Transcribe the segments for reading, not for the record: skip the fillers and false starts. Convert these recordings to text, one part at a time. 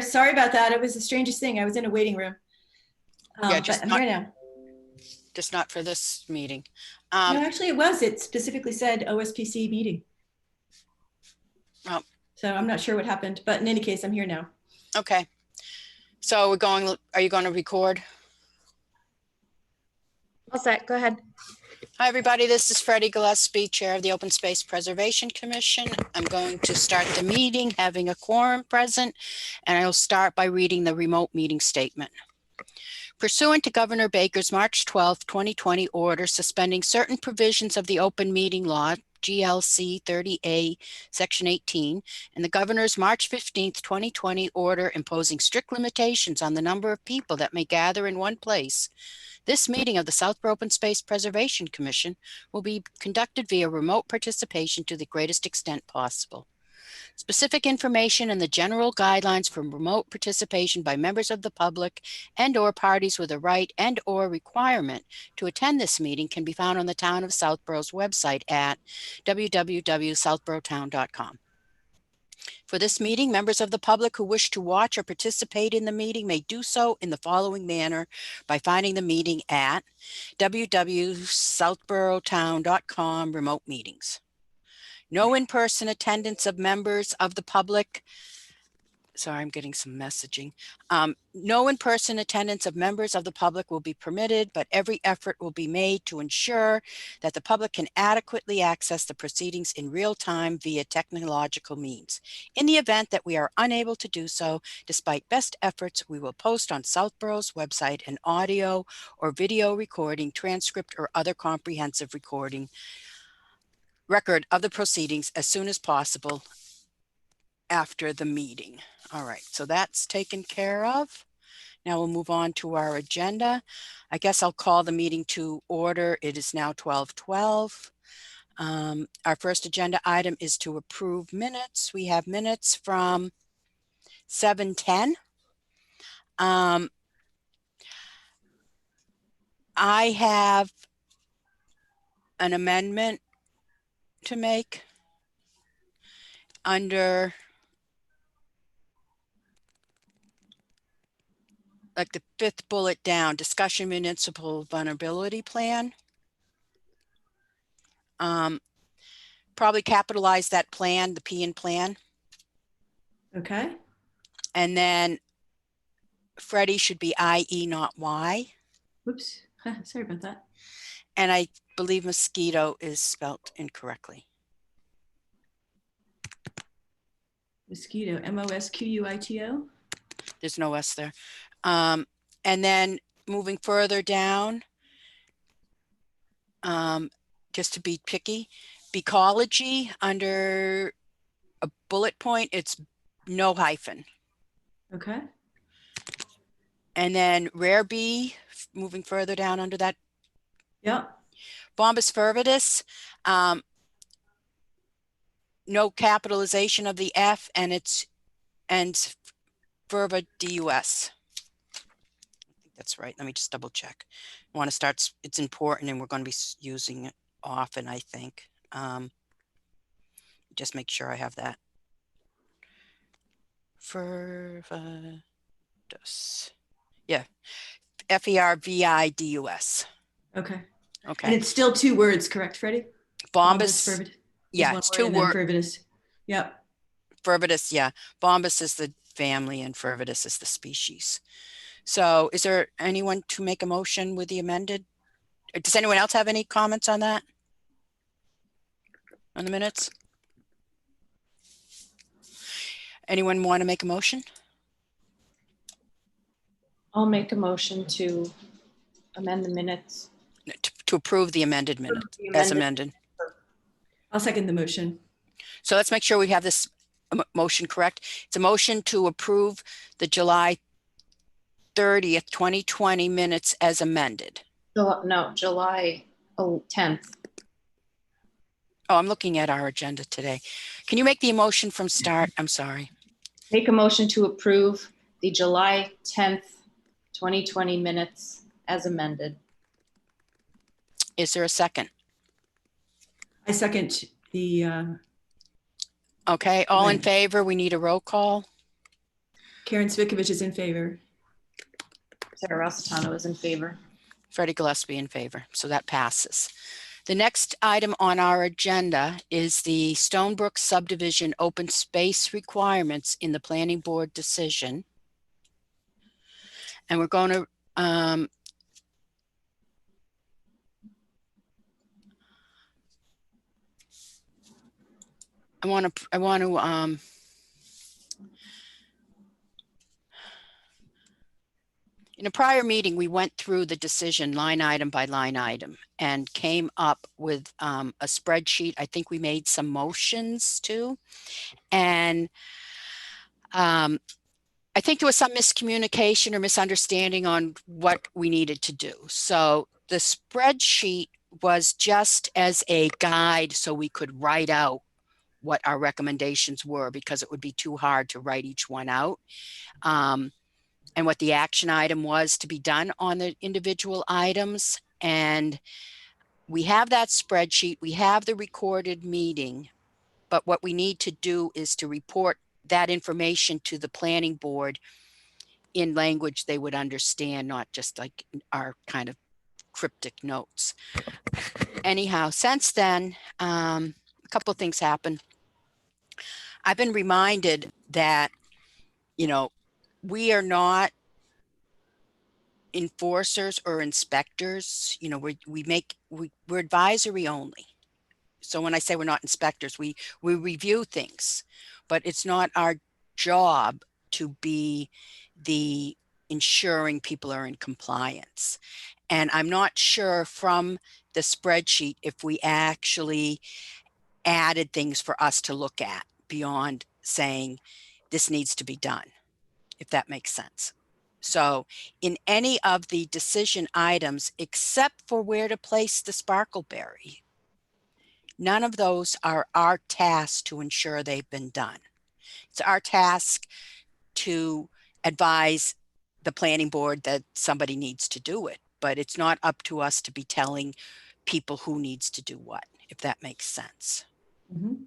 Sorry about that. It was the strangest thing. I was in a waiting room. Yeah, But I'm here now. just not for this meeting. No, actually it was. It specifically said OSPC meeting. Oh, So I'm not sure what happened, but in any case, I'm here now. okay. So are you going to record? All set, go ahead. Hi, everybody. This is Freddie Gillespie, Chair of the Open Space Preservation Commission. I'm going to start the meeting, having a quorum present, and I'll start by reading the remote meeting statement. Pursuant to Governor Baker's March 12, 2020 order suspending certain provisions of the open meeting law, GLC 30A, Section 18, and the Governor's March 15, 2020 order imposing strict limitations on the number of people that may gather in one place, this meeting of the Southborough Open Space Preservation Commission will be conducted via remote participation to the greatest extent possible. Specific information and the general guidelines for remote participation by members of the public and/or parties with a right and/or requirement to attend this meeting can be found on the Town of Southborough's website at www.southboroughtown.com. For this meeting, members of the public who wish to watch or participate in the meeting may do so in the following manner by finding the meeting at www.southboroughtown.com remote meetings. No in-person attendance of members of the public. Sorry, I'm getting some messaging. No in-person attendance of members of the public will be permitted, but every effort will be made to ensure that the public can adequately access the proceedings in real time via technological means. In the event that we are unable to do so, despite best efforts, we will post on Southborough's website an audio or video recording, transcript, or other comprehensive record of the proceedings as soon as possible after the meeting. All right, so that's taken care of. Now we'll move on to our agenda. I guess I'll call the meeting to order. It is now 12:12. Our first agenda item is to approve minutes. We have minutes from 7:10. I have an amendment to make under like the fifth bullet down, discussion municipal vulnerability plan. Probably capitalize that plan, the P in plan. Okay. And then Freddie should be IE, not Y. Whoops. Sorry about that. And I believe mosquito is spelt incorrectly. Mosquito, MOSQUITO. There's no S there. And then moving further down, just to be picky, Becology under a bullet point, it's no hyphen. Okay. And then Rare Bee, moving further down under that. Yep. Bombus fervidus, no capitalization of the F, and it's Verba DUS. I think that's right. Let me just double check. I want to start. It's important, and we're going to be using it often, I think. Just make sure I have that. Fervidus. Yeah. FERVIDUS. Okay. Okay. And it's still two words, correct, Freddie? Bombus. Yeah, it's two words. Fervidus. Yep. Fervidus, yeah. Bombus is the family and Fervidus is the species. So is there anyone to make a motion with the amended? Does anyone else have any comments on that? On the minutes? Anyone want to make a motion? I'll make a motion to amend the minutes. To approve the amended minutes as amended. I'll second the motion. So let's make sure we have this motion correct. It's a motion to approve the July 30th, 2020 minutes as amended. No, July 10th. Oh, I'm looking at our agenda today. Can you make the motion from start? I'm sorry. Make a motion to approve the July 10th, 2020 minutes as amended. Is there a second? I second the. Okay, all in favor, we need a roll call. Karen Svikovich is in favor. Sarah Rossitano is in favor. Freddie Gillespie in favor, so that passes. The next item on our agenda is the Stonebrook subdivision open space requirements in the planning board decision. And we're going to I want to in a prior meeting, we went through the decision line item by line item and came up with a spreadsheet. I think we made some motions too. And I think there was some miscommunication or misunderstanding on what we needed to do. So the spreadsheet was just as a guide so we could write out what our recommendations were, because it would be too hard to write each one out. And what the action item was to be done on the individual items. And we have that spreadsheet, we have the recorded meeting, but what we need to do is to report that information to the planning board in language they would understand, not just like our kind of cryptic notes. Anyhow, since then, a couple of things happened. I've been reminded that, we are not enforcers or inspectors. We're advisory only. So when I say we're not inspectors, we review things, but it's not our job to be the ensuring people are in compliance. And I'm not sure from the spreadsheet if we actually added things for us to look at beyond saying this needs to be done, if that makes sense. So in any of the decision items, except for where to place the sparkleberry, none of those are our task to ensure they've been done. It's our task to advise the planning board that somebody needs to do it, but it's not up to us to be telling people who needs to do what, if that makes sense. Mhm.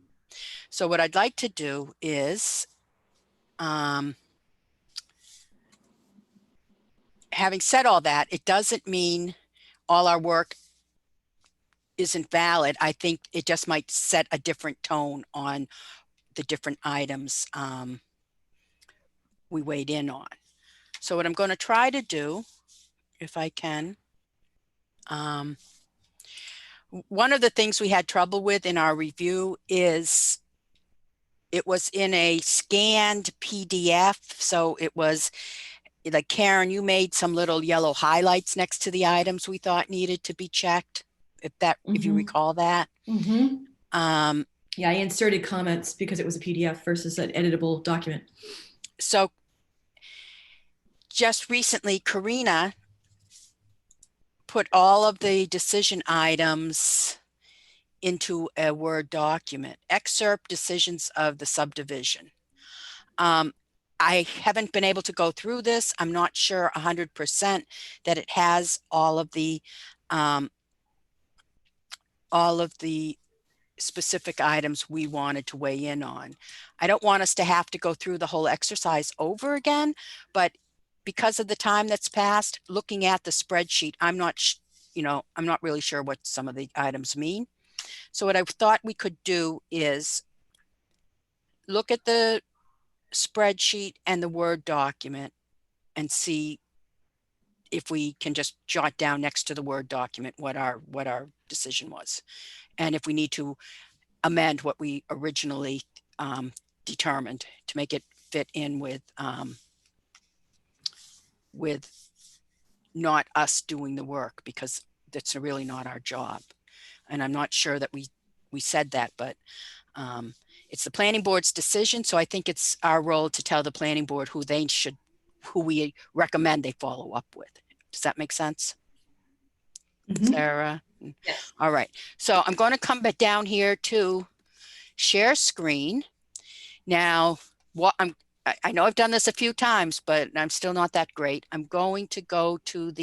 So what I'd like to do is, having said all that, it doesn't mean all our work isn't valid. I think it just might set a different tone on the different items we weighed in on. So what I'm going to try to do, if I can, one of the things we had trouble with in our review is it was in a scanned PDF. So it was like, Karen, you made some little yellow highlights next to the items we thought needed to be checked, if you Mhm. recall that. Mhm. Yeah, I inserted comments because it was a PDF versus an editable document. So just recently, Karina put all of the decision items into a Word document, excerpt decisions of the subdivision. I haven't been able to go through this. I'm not sure 100% that it has all of the specific items we wanted to weigh in on. I don't want us to have to go through the whole exercise over again, but because of the time that's passed, looking at the spreadsheet, I'm not really sure what some of the items mean. So what I thought we could do is look at the spreadsheet and the Word document and see if we can just jot down next to the Word document what our decision was, and if we need to amend what we originally determined to make it fit in with not us doing the work, because that's really not our job. And I'm not sure that we said that, but it's the planning board's decision. So I think it's our role to tell the planning board who we recommend they follow up with. Does that make sense? Mhm. Sarah? Yes. All right. So I'm going to come back down here to share screen. Now, I know I've done this a few times, but I'm still not that great. I'm going to go to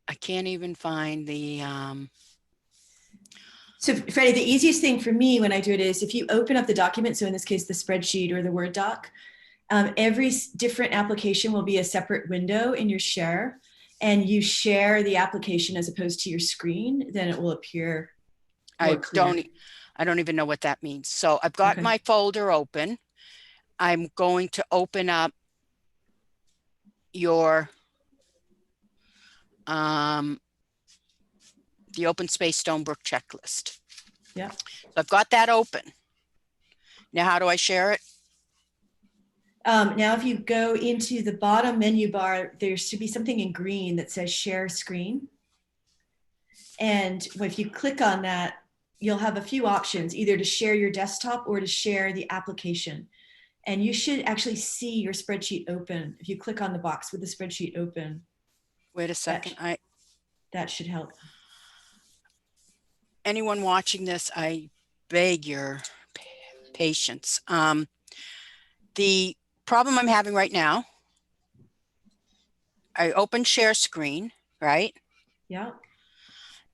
I can't even find the, So Freddie, the easiest thing for me when I do it is if you open up the document, so in this case, the spreadsheet or the Word doc, every different application will be a separate window in your share, and you share the application as opposed to your screen, then it will appear more clear. I don't even know what that means. So I've got my folder open. I'm going to open up your the Open Space Stonebrook checklist. Yeah. So I've got that open. Now, how do I share it? Now, if you go into the bottom menu bar, there should be something in green that says share screen. And if you click on that, you'll have a few options, either to share your desktop or to share the application. And you should actually see your spreadsheet open. If you click on the box with the spreadsheet open. Wait a second. That should help. Anyone watching this, I beg your patience. The problem I'm having right now, I opened share screen, right? Yeah.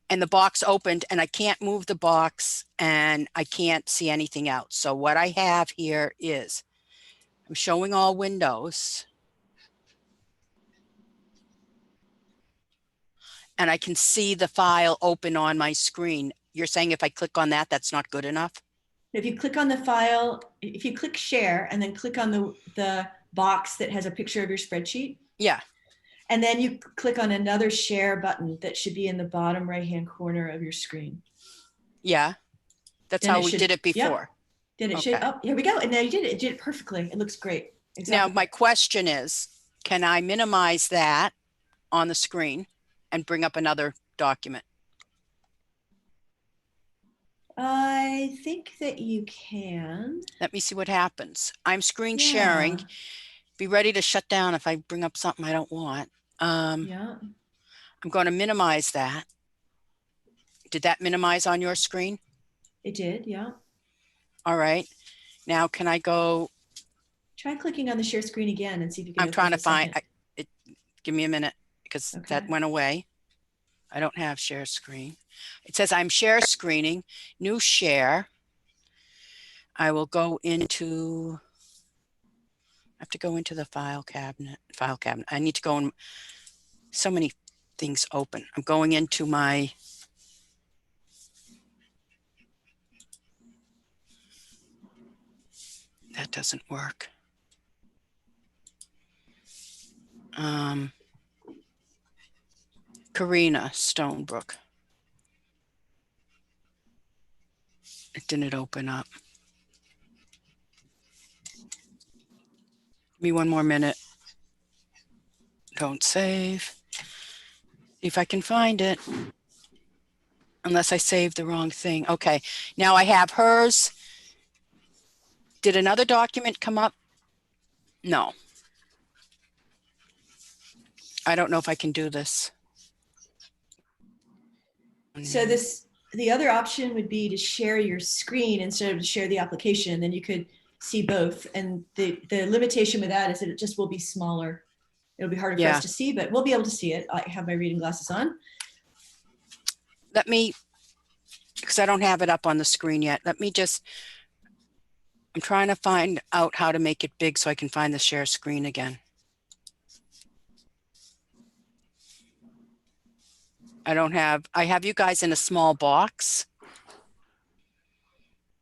And the box opened and I can't move the box and I can't see anything else. So what I have here is I'm showing all windows. And I can see the file open on my screen. You're saying if I click on that, that's not good enough? If you click on the file, if you click share and then click on the box that has a picture of your spreadsheet. Yeah. And then you click on another share button that should be in the bottom right-hand corner of your screen. Yeah. That's how we did it before. Yep. Then it should, oh, here we go. And now you did it. It did it perfectly. It looks great. Exactly. Now, my question is, can I minimize that on the screen and bring up another document? I think that you can. Let me see what happens. I'm screen sharing. Be ready to shut down if I bring up something I don't want. Yeah. I'm going to minimize that. Did that minimize on your screen? It did, yeah. All right. Now, can I go? Try clicking on the share screen again and see if you can. I'm trying to find it. Give me a minute because that went away. I don't have share screen. It says I'm share screening, new share. I will go into, I have to go into the file cabinet. I need to go in, so many things open. I'm going into my, that doesn't work. Karina Stonebrook. It didn't open up. Give me one more minute. Don't save. See if I can find it. Unless I saved the wrong thing. Okay, now I have hers. Did another document come up? No. I don't know if I can do this. So the other option would be to share your screen instead of to share the application. Then you could see both. And the limitation with that is that it just will be smaller. It'll be harder for us to see, but we'll be able to see it. I have my reading glasses on. Let me, because I don't have it up on the screen yet. Let me just, I'm trying to find out how to make it big so I can find the share screen again. I have you guys in a small box.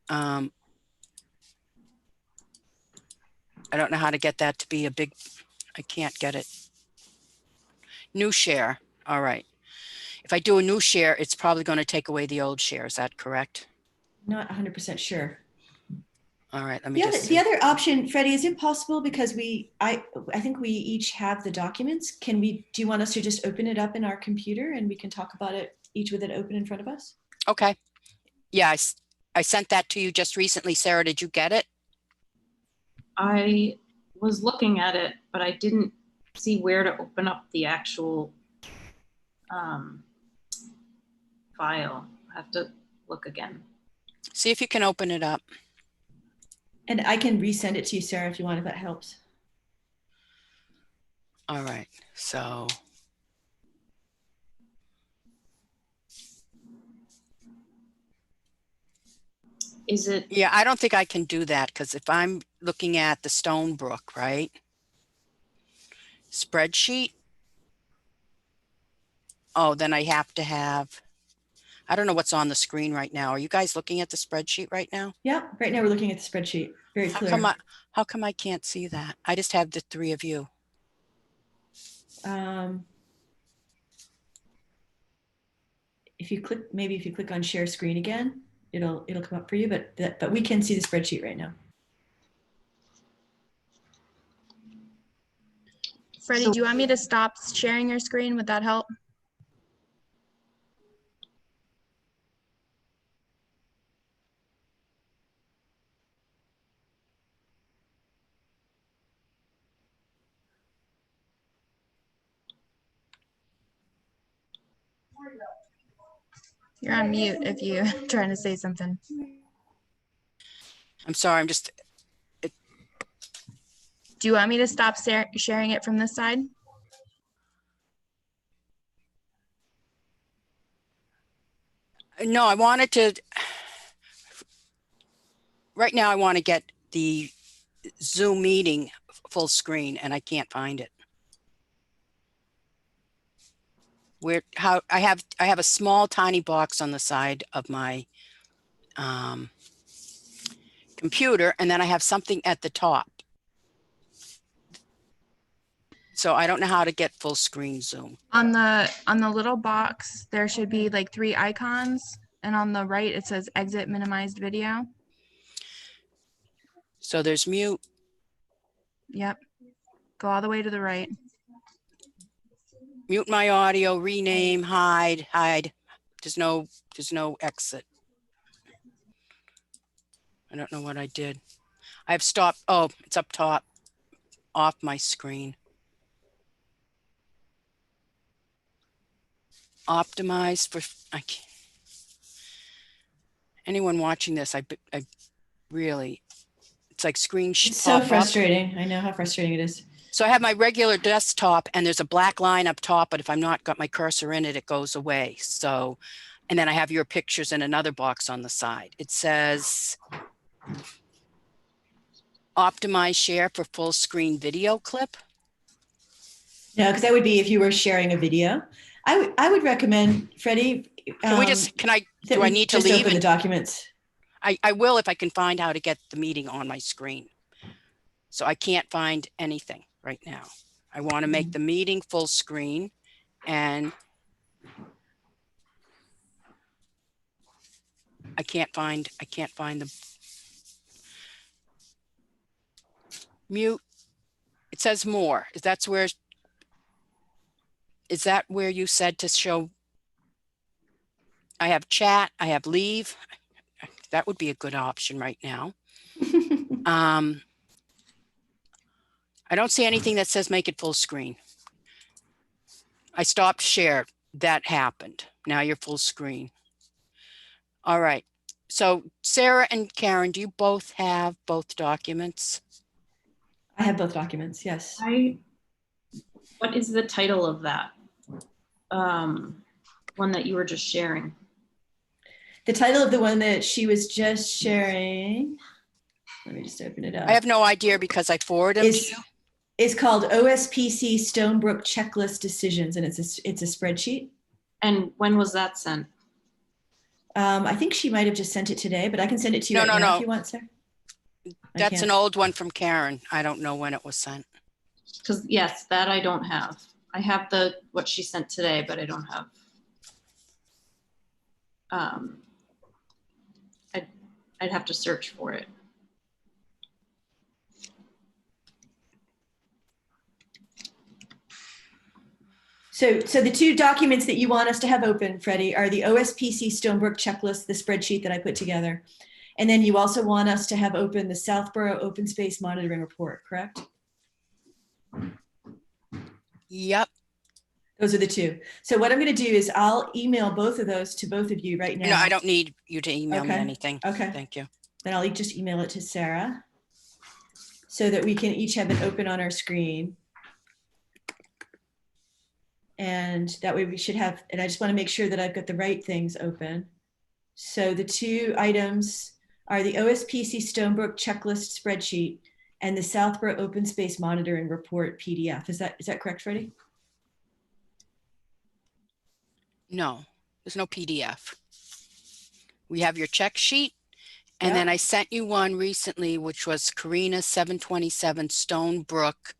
I don't know how to get that to be a big, I can't get it. New share. All right. If I do a new share, it's probably going to take away the old share. Is that correct? Not 100% sure. All right. Let me the other option, Freddie, is it possible because I think we each have the documents. Do you want us to just open it up in our computer and we can talk about it each with it open in front of us? Okay. Yeah, I sent that to you just recently. Sarah, did you get it? I was looking at it, but I didn't see where to open up the actual file. I have to look again. See if you can open it up. And I can resend it to you, Sarah, if you want, if that helps. All right. So Is it, Yeah, I don't think I can do that because if I'm looking at the Stonebrook, right? Spreadsheet. Oh, then I have to have, I don't know what's on the screen right now. Are you guys looking at the spreadsheet right now? Yeah, right now we're looking at the spreadsheet. Very How clear. come how come I can't see that? I just have the three of you. If you click, maybe if you click on share screen again, it'll come up for you, but we can see the spreadsheet right now. Freddie, So- do you want me to stop sharing your screen? Would that help? You're on mute if you're trying to say something. I'm sorry, I'm just, Do you want me to stop sharing it from this side? no, I wanted to, right now I want to get the Zoom meeting full screen and I can't find it. How I have a small tiny box on the side of my computer, and then I have something at the top. So I don't know how to get full screen Zoom. On the little box, there should be like 3 icons, and on the right it says exit minimized video. So there's mute. Yep. Go all the way to the right. Mute my audio, rename, hide. There's no exit. I don't know what I did. I've stopped. Oh, it's up top, off my screen. Optimize for, I can't. Anyone watching this, I really, it's like screen It's so pop up. frustrating. I know how frustrating it is. So I have my regular desktop and there's a black line up top, but if I'm not got my cursor in it, it goes away. So, and then I have your pictures in another box on the side. It says optimize share for full screen video clip. No, because that would be if you were sharing a video. I would recommend, Freddie. Can we just, that do we I need to just leave open the and documents? I will if I can find how to get the meeting on my screen. So I can't find anything right now. I want to make the meeting full screen and I can't find the mute. It says more. Is that where you said to show? I have chat, I have leave. That would be a good option right now. I don't see anything that says make it full screen. I stopped share. That happened. Now you're full screen. All right. So Sarah and Karen, do you both have both documents? I have both documents. Yes. what is the title of that? One that you were just sharing? The title of the one that she was just sharing. Let me just open it up. I have no idea because I forwarded them to you. Is called OSPC Stonebrook Checklist Decisions, and it's a spreadsheet. And when was that sent? I think she might have just sent it today, but I can send it to you now if you want, sir. That's an old one from Karen. I don't know when it was sent. Because yes, that I don't have. I have what she sent today, but I don't have. I'd have to search for it. So the two documents that you want us to have open, Freddie, are the OSPC Stonebrook checklist, the spreadsheet that I put together. And then you also want us to have open the Southborough Open Space Monitoring Report, correct? Yep. Those are the two. So what I'm going to do is I'll email both of those to both of you right now. No, I don't need you to email me anything. Okay. Thank you. Then I'll just email it to Sarah so that we can each have it open on our screen. And that way we should have, and I just want to make sure that I've got the right things open. So the two items, are the OSPC Stonebrook checklist spreadsheet and the Southborough Open Space Monitoring Report PDF. Is that correct, Freddie? No, there's no PDF. We have your check sheet. And Yeah. then I sent you one recently, which was Karina 727 Stonebrook.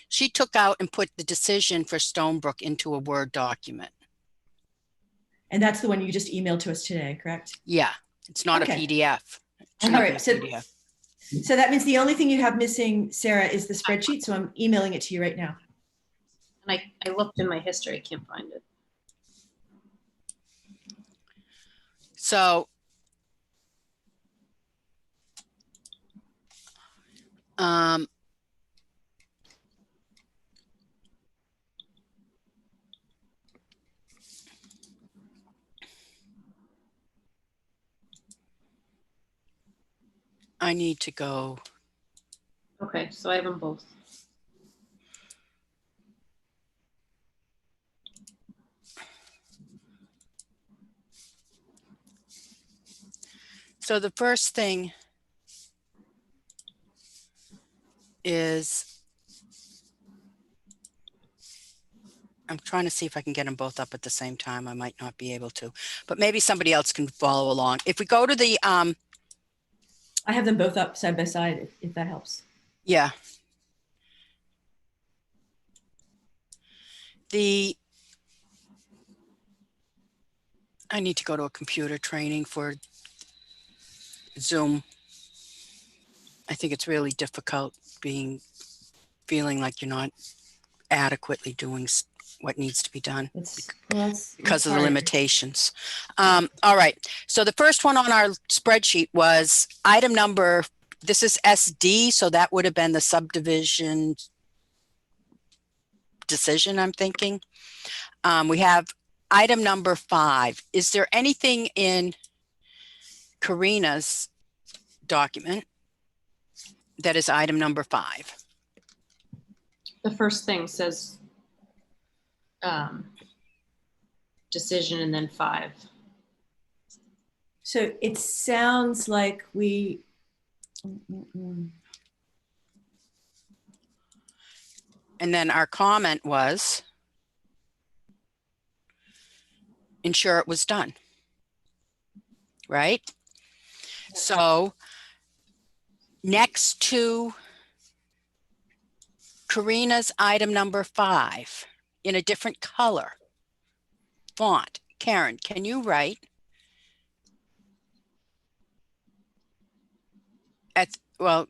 She took out and put the decision for Stonebrook into a Word document. And that's the one you just emailed to us today, correct? Yeah, it's not Okay. a PDF. It's All not right, a so- PDF. So that means the only thing you have missing, Sarah, is the spreadsheet. So I'm emailing it to you right now. And I looked in my history, I can't find it. So I need to go. Okay, so I have them both. So the first thing is, I'm trying to see if I can get them both up at the same time. I might not be able to, but maybe somebody else can follow along. If we go to the, I have them both up side by side, if that helps. yeah. I need to go to a computer training for Zoom. I think it's really difficult feeling like you're not adequately doing what needs to be done because of the limitations. All right. So the first one on our spreadsheet was item number, this is SD. So that would have been the subdivision decision, I'm thinking. We have item number 5. Is there anything in Karina's document that is item number 5? The first thing says decision and then 5. So it sounds like we. And then our comment was ensure it was done. Right? So next to Karina's item number 5 in a different color font, Karen, can you write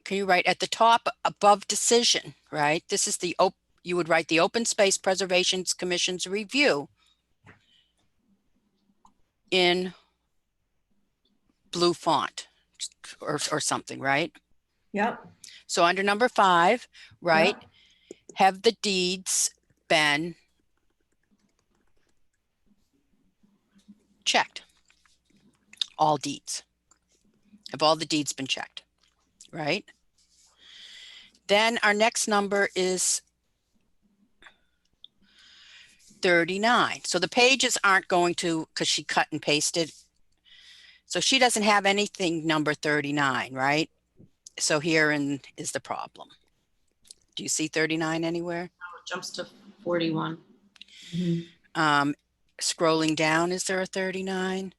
can you write at the top above decision, right? This is you would write the Open Space Preservation Commission's review in blue font or something, right? Yep. So under number 5, right? Yep. Have the deeds been checked? All deeds. Have all the deeds been checked? Right? Then our next number is 39. So the pages aren't going to, because she cut and pasted. So she doesn't have anything number 39, right? So herein is the problem. Do you see 39 anywhere? Oh, it jumps to 41. Mm-hmm. Scrolling down, is there a 39?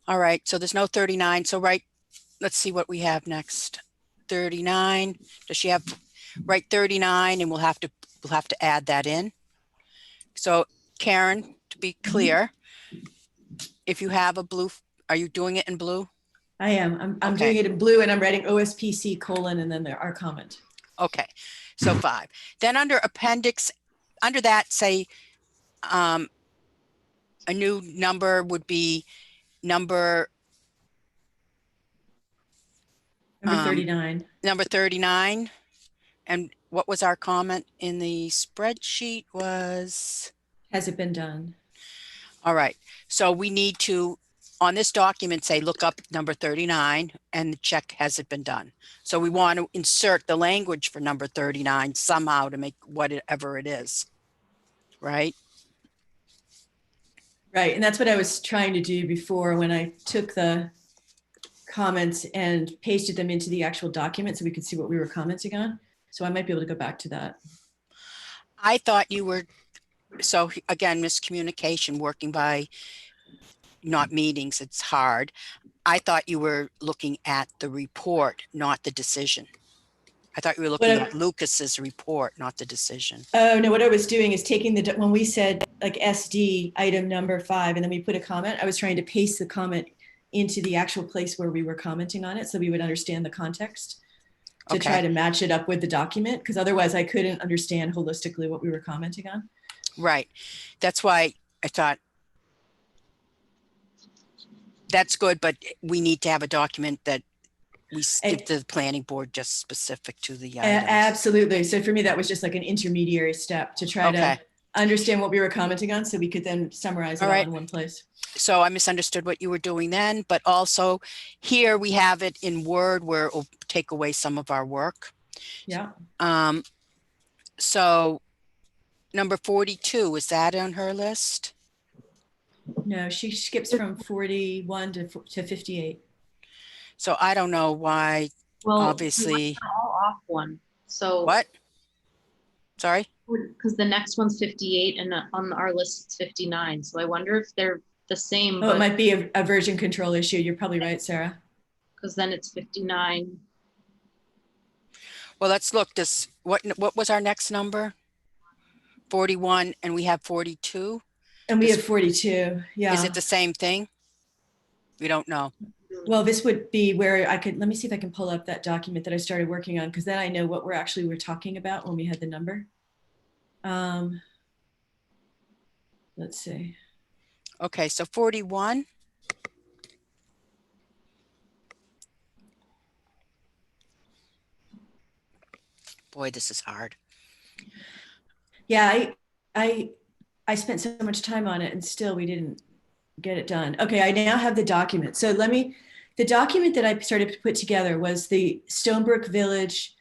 All right, so there's no 39. So let's see what we have next. 39. Does she have write 39 and we'll have to add that in. So Karen, to be clear, if you have a blue, are you doing it in blue? I am. I'm Okay. doing it in blue and I'm writing OSPC : and then our comment. Okay, so 5. Then under appendix, under that, say a new number would be number 39. Number 39. And what was our comment in the spreadsheet was? Has it been done? All right. So we need to, on this document, say, look up number 39 and check, has it been done? So we want to insert the language for number 39 somehow to make whatever it is. Right? Right. And that's what I was trying to do before when I took the comments and pasted them into the actual document so we could see what we were commenting on. So I might be able to go back to that. I thought you were, so again, miscommunication, working by not meetings, it's hard. I thought you were looking at the report, not the decision. I thought you were looking at Lucas's report, not the decision. Oh, no, what I was doing is taking when we said like SD item number 5, and then we put a comment, I was trying to paste the comment into the actual place where we were commenting on it so we would understand the context to try to match it up with the document, because otherwise I couldn't understand holistically what we were commenting on. Right. That's why I thought that's good, but we need to have a document that we give to the planning board just specific to the items. Absolutely. So for me, that was just like an intermediary step to try to understand what we were commenting on so we could then summarize it all in one place. So I misunderstood what you were doing then, but also here we have it in Word where it will take away some of our work. Yeah. So number 42, is that on her list? No, she skips from 41 to 58. So I don't know why, Well, obviously. All off one. So What? Sorry? Because the next one's 58 and on our list it's 59. So I wonder if they're the same. Oh, it might be a version control issue. You're probably right, Sarah. Because then it's 59. Well, let's look this. What was our next number? 41, and we have 42. And we have 42. Yeah. Is it the same thing? We don't know. Well, this would be where I could, let me see if I can pull up that document that I started working on, because then I know what we're talking about when we had the number. Let's see. Okay, so 41. Boy, this is hard. Yeah, I spent so much time on it and still we didn't get it done. Okay, I now have the document. So the document that I started to put together was the Stonebrook Village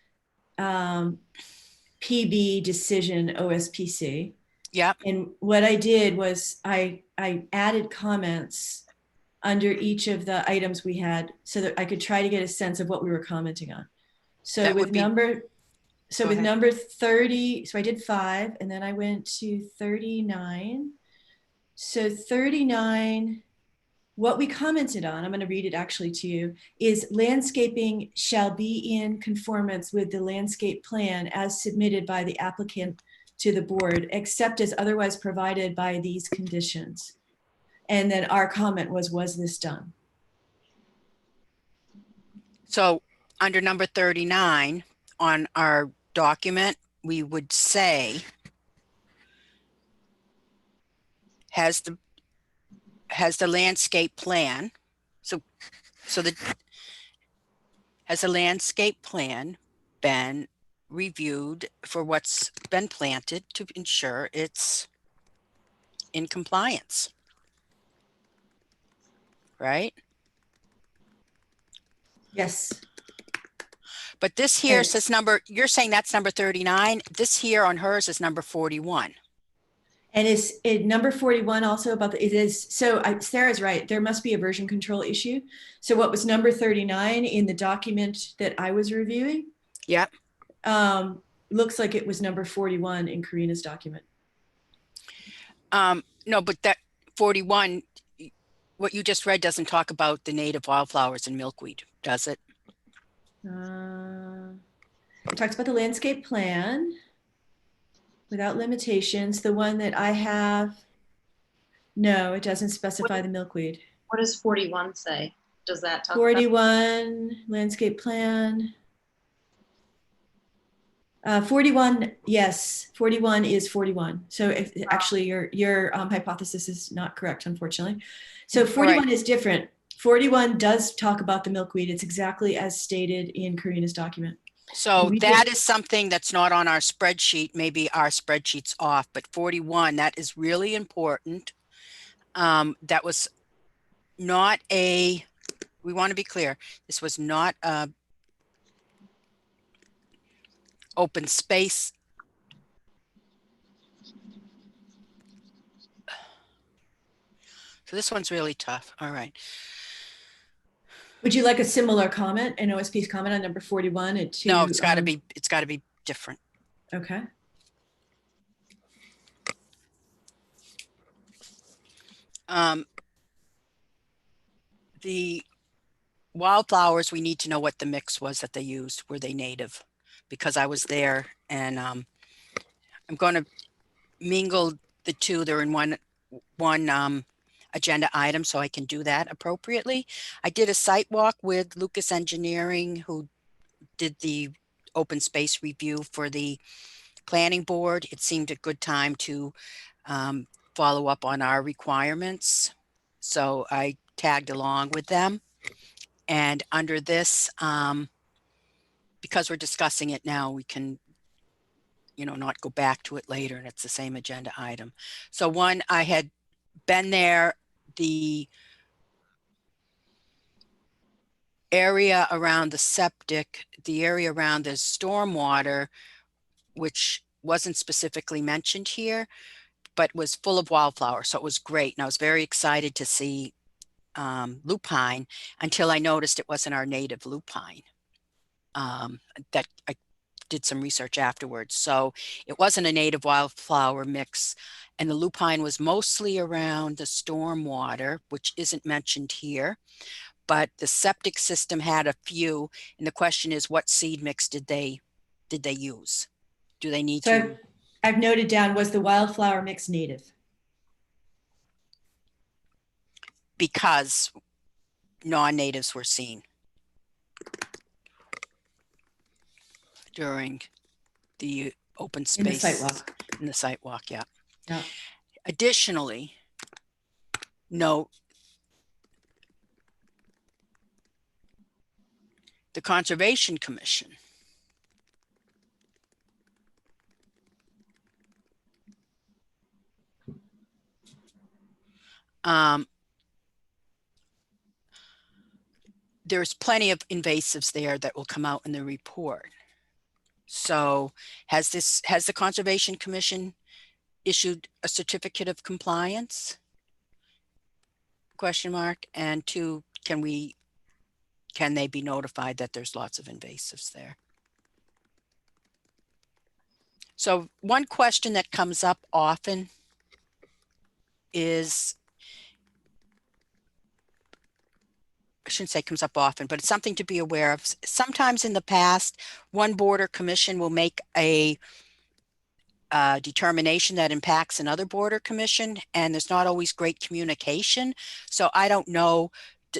PB decision OSPC. Yeah. And what I did was I added comments under each of the items we had so that I could try to get a sense of what we were commenting on. So with number 30, so I did 5 and then I went to 39. So 39, what we commented on, I'm going to read it actually to you, is landscaping shall be in conformance with the landscape plan as submitted by the applicant to the board, except as otherwise provided by these conditions. And then our comment was this done? So under number 39 on our document, we would say has the landscape plan. Has the landscape plan been reviewed for what's been planted to ensure it's in compliance? Right? Yes. But this here says you're saying that's number 39. This here on hers is number 41. And is it number 41 also about it is, so Sarah's right, there must be a version control issue. So what was number 39 in the document that I was reviewing? Yeah. Looks like it was number 41 in Karina's document. No, but that 41, what you just read doesn't talk about the native wildflowers and milkweed, does it? It talks about the landscape plan without limitations. The one that I have, no, it doesn't specify the milkweed. What does 41 say? Does that talk 41 landscape plan. 41, yes, 41 is 41. So actually your hypothesis is not correct, unfortunately. So 41 is different. 41 does talk about the milkweed. It's exactly as stated in Karina's document. So that is something that's not on our spreadsheet. Maybe our spreadsheet's off, but 41, that is really important. That was not we want to be clear, this was not a open space. So this one's really tough. All right. Would you like a similar comment, an OSP's comment on number 41 and to? No, it's gotta be different. Okay. The wildflowers, we need to know what the mix was that they used. Were they native? Because I was there, and I'm going to mingle the two. They're in one agenda item, so I can do that appropriately. I did a site walk with Lucas Engineering, who did the open space review for the planning board. It seemed a good time to follow up on our requirements. So I tagged along with them. And under this, because we're discussing it now, we can, not go back to it later, and it's the same agenda item. So one, I had been there, the area around the septic, the area around the stormwater, which wasn't specifically mentioned here, but was full of wildflowers. So it was great. And I was very excited to see lupine until I noticed it wasn't our native lupine. That I did some research afterwards. So it wasn't a native wildflower mix. And the lupine was mostly around the stormwater, which isn't mentioned here. But the septic system had a few. And the question is, what seed mix did they use? Do they need to? I've noted down, was the wildflower mix native? Because non-natives were seen during the open space. In the site walk. In the site walk, yeah. Yeah. Additionally, note the Conservation Commission there's plenty of invasives there that will come out in the report. So has the Conservation Commission issued a certificate of compliance? Question mark. And two, can they be notified that there's lots of invasives there? So one question that comes up often is, I shouldn't say comes up often, but it's something to be aware of. Sometimes in the past, one board or commission will make a determination that impacts another board or commission, and there's not always great communication. So I don't know,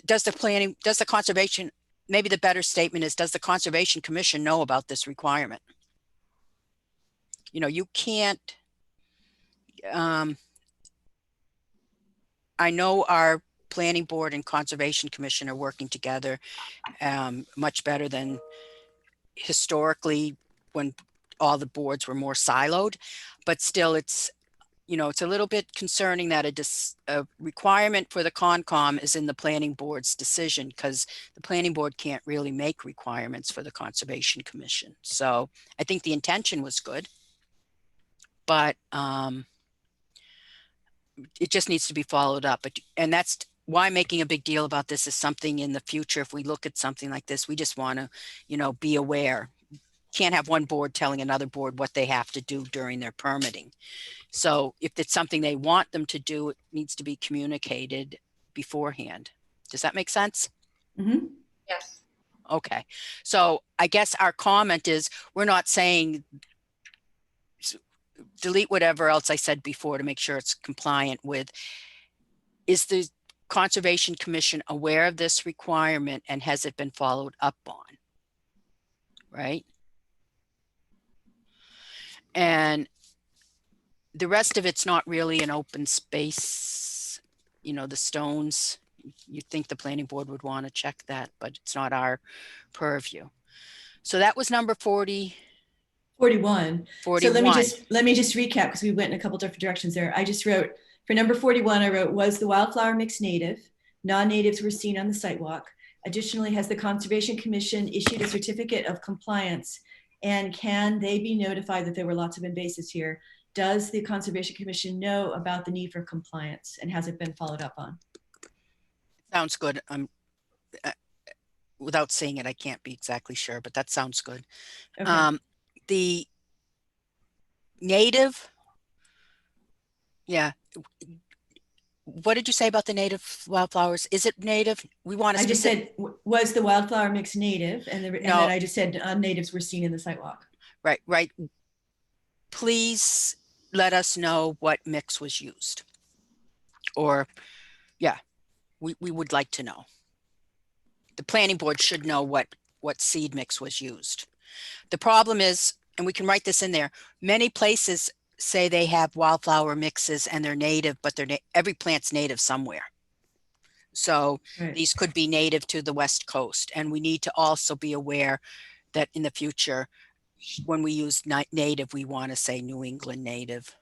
does the conservation, maybe the better statement is, does the Conservation Commission know about this requirement? You can't, I know our Planning Board and Conservation Commission are working together much better than historically when all the boards were more siloed, but still it's a little bit concerning that a requirement for the Concom is in the Planning Board's decision, because the Planning Board can't really make requirements for the Conservation Commission. So I think the intention was good, but it just needs to be followed up. And that's why making a big deal about this is something in the future. If we look at something like this, we just want to, be aware. Can't have one board telling another board what they have to do during their permitting. So if it's something they want them to do, it needs to be communicated beforehand. Does that make sense? Mm-hmm. Yes. Okay. So I guess our comment is, we're not saying delete whatever else I said before to make sure it's compliant with. Is the Conservation Commission aware of this requirement, and has it been followed up on? Right? And the rest of it's not really an open space. The stones, you'd think the Planning Board would want to check that, but it's not our purview. So that was number 41. So let me just recap, because we went in a couple different directions there. I just wrote, for number 41, I wrote, was the wildflower mix native? Non-natives were seen on the sidewalk. Additionally, has the Conservation Commission issued a certificate of compliance? And can they be notified that there were lots of invasives here? Does the Conservation Commission know about the need for compliance, and has it been followed up on? Sounds good. without seeing it, I can't be exactly sure, but that sounds good. Okay. The native, yeah. What did you say about the native wildflowers? Is it native? We want to I just said, was the wildflower mix native? And then No. I just said natives were seen in the sidewalk. Right. Please let us know what mix was used. Or, yeah, we would like to know. The planning board should know what seed mix was used. The problem is, and we can write this in there, many places say they have wildflower mixes and they're native, but every plant's native somewhere. So Right. these could be native to the West Coast. And we need to also be aware that in the future, when we use native, we want to say New England native.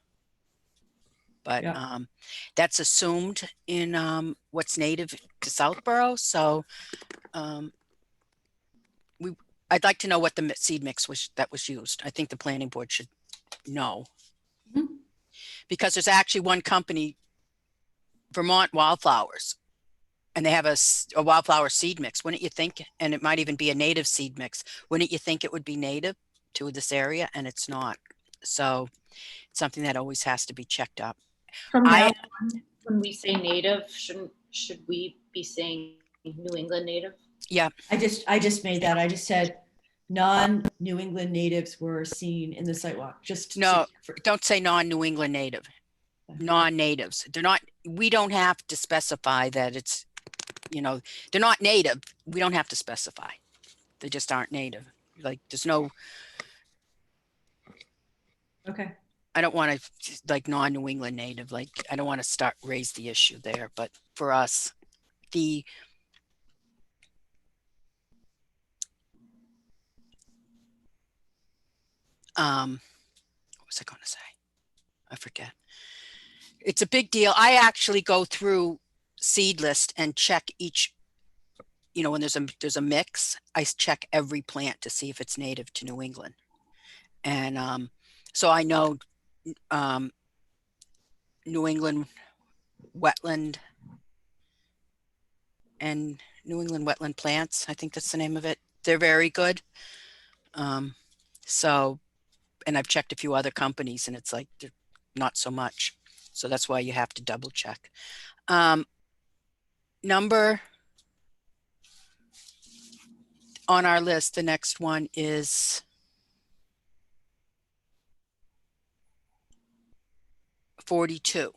But Yeah. that's assumed in what's native to Southborough. So I'd like to know what the seed mix that was used. I think the planning board should know. Mhm. Because there's actually one company, Vermont Wildflowers, and they have a wildflower seed mix. Wouldn't you think? And it might even be a native seed mix. Wouldn't you think it would be native to this area? And it's not. So it's something that always has to be checked up. From now on, when we say native, should we be saying New England native? Yeah. I just made that. I just said non-New England natives were seen in the sidewalk. Just No, don't say non-New England native. Non-natives. They're not, we don't have to specify that it's, they're not native. We don't have to specify. They just aren't native. Like there's no. Okay. I don't want to like non-New England native. Like I don't want to raise the issue there. But for us, what was I going to say? I forget. It's a big deal. I actually go through seed list and check each, when there's a mix, I check every plant to see if it's native to New England. And so I know New England wetland and New England wetland plants. I think that's the name of it. They're very good. And I've checked a few other companies and it's like, they're not so much. So that's why you have to double check. Number on our list, the next one is 42.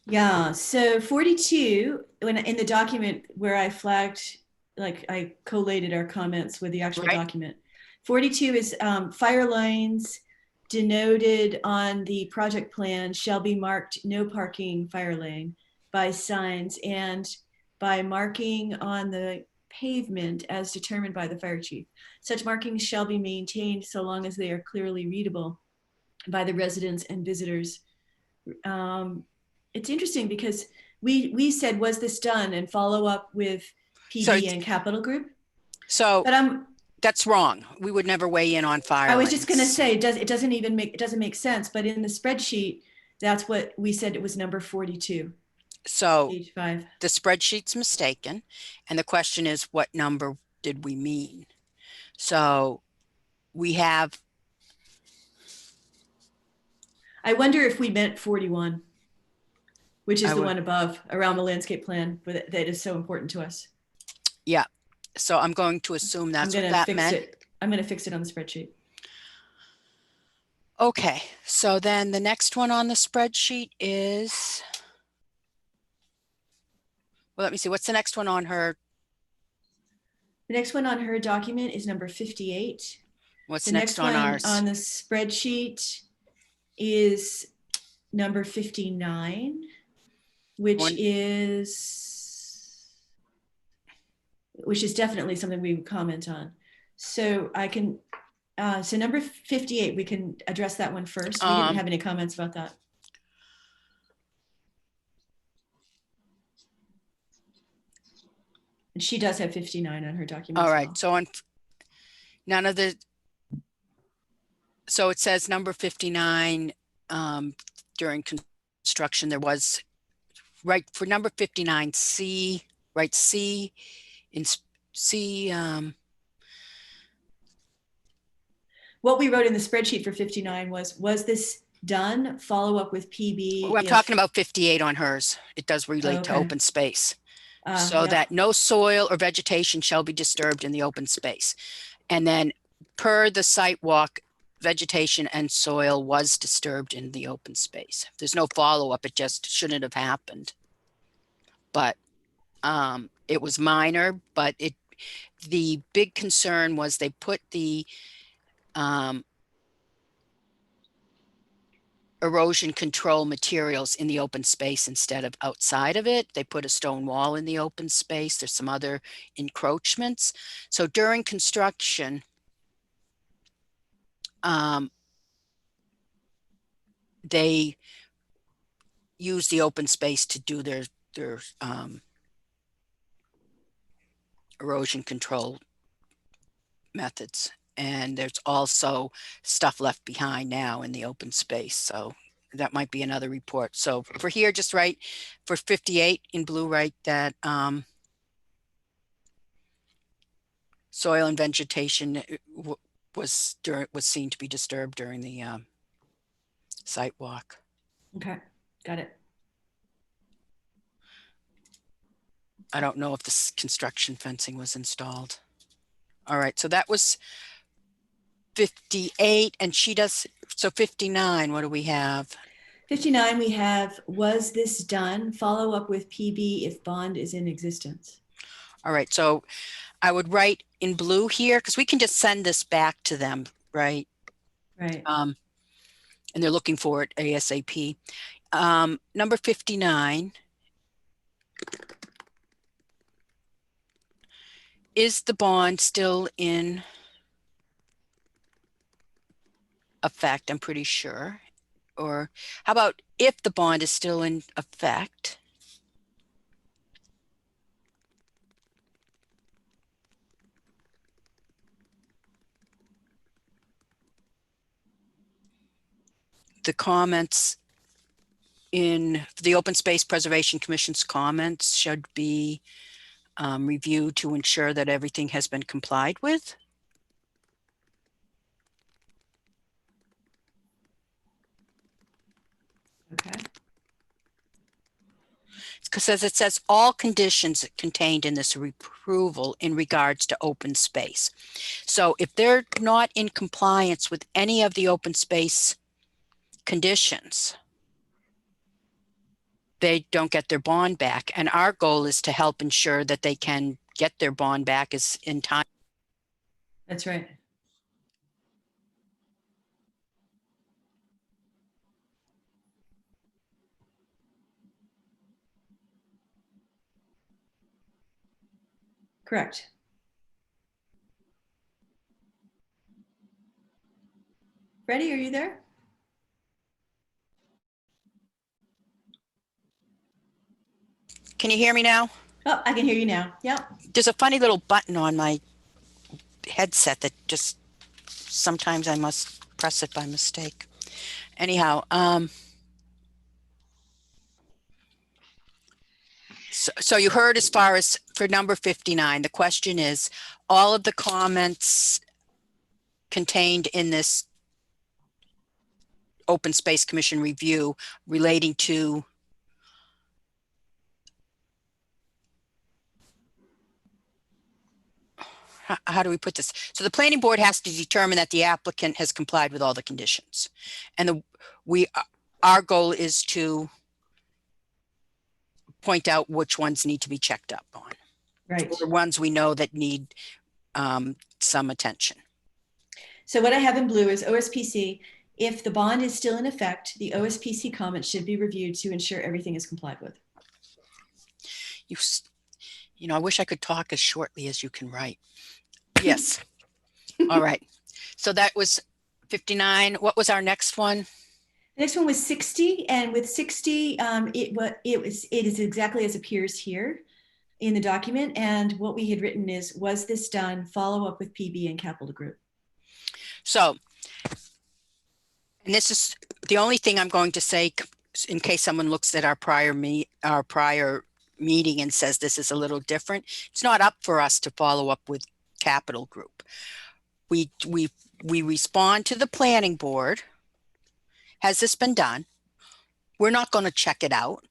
Yeah. So 42, when in the document where I flagged, like I collated our comments with the actual document. 42 is fire lines denoted on the project plan shall be marked no parking fire lane by signs and by marking on the pavement as determined by the fire chief. Such markings shall be maintained so long as they are clearly readable by the residents and visitors. It's interesting because we said, was this done, and follow up with PD and Capital Group. So that's wrong. We would never weigh in on fire. I was just going to say it doesn't make sense, but in the spreadsheet, that's what we said. It was number 42. So page 5. The spreadsheet's mistaken, and the question is, what number did we mean? So we have. I wonder if we meant 41, which is the one above around the landscape plan that is so important to us. Yeah. So I'm going to assume that's what that meant. I'm going to fix it on the spreadsheet. Okay. So then the next one on the spreadsheet is, well, let me see. What's the next one on her? The next one on her document is number 58. What's the next on ours? On the spreadsheet is number 59, which is definitely something we would comment on. So I can, so number 58, we can address that one first. We didn't have any comments about that. And she does have 59 on her document. All right. So on so it says number 59, during construction, there was right for number 59, C, right, C, in C, What we wrote in the spreadsheet for 59 was this done? Follow up with PB. I'm talking about 58 on hers. It does relate to Okay. open space. So Yep. that no soil or vegetation shall be disturbed in the open space. And then per the site walk, vegetation and soil was disturbed in the open space. There's no follow-up. It just shouldn't have happened. But it was minor, but the big concern was they put the erosion control materials in the open space instead of outside of it. They put a stone wall in the open space. There's some other encroachments. So during construction, they use the open space to do their erosion control methods. And there's also stuff left behind now in the open space. So that might be another report. So for here, just write for 58 in blue, write that soil and vegetation was seen to be disturbed during the site walk. Okay, got it. I don't know if this construction fencing was installed. All right, so that was 58, and she does, so 59, what do we have? 59, we have, was this done? Follow up with PB if bond is in existence. All right, so I would write in blue here, because we can just send this back to them, right? Right. And they're looking for it ASAP. Number 59. Is the bond still in effect? I'm pretty sure. Or how about if the bond is still in effect? The comments in the Open Space Preservation Commission's comments should be reviewed to ensure that everything has been complied with. Okay. Because as it says, all conditions contained in this approval in regards to open space. So if they're not in compliance with any of the open space conditions, they don't get their bond back. And our goal is to help ensure that they can get their bond back as in time. That's right. Correct. Freddie, are you there? Can you hear me now? Oh, I can hear you now. Yep. There's a funny little button on my headset that just sometimes I must press it by mistake. Anyhow, so you heard as far as for number 59, the question is all of the comments contained in this Open Space Commission review relating to how do we put this? So the planning board has to determine that the applicant has complied with all the conditions. And our goal is to point out which ones need to be checked up on. Right. The ones we know that need some attention. So what I have in blue is OSPC. If the bond is still in effect, the OSPC comments should be reviewed to ensure everything is complied with. You know, I wish I could talk as shortly as you can write. Yes. All right. So that was 59. What was our next one? The next one was 60, and with 60, it is exactly as appears here in the document. And what we had written is, was this done? Follow up with PB and Capital Group. So, and this is the only thing I'm going to say in case someone looks at our prior meeting and says this is a little different, it's not up for us to follow up with Capital Group. We respond to the planning board. Has this been done? We're not going to check it out,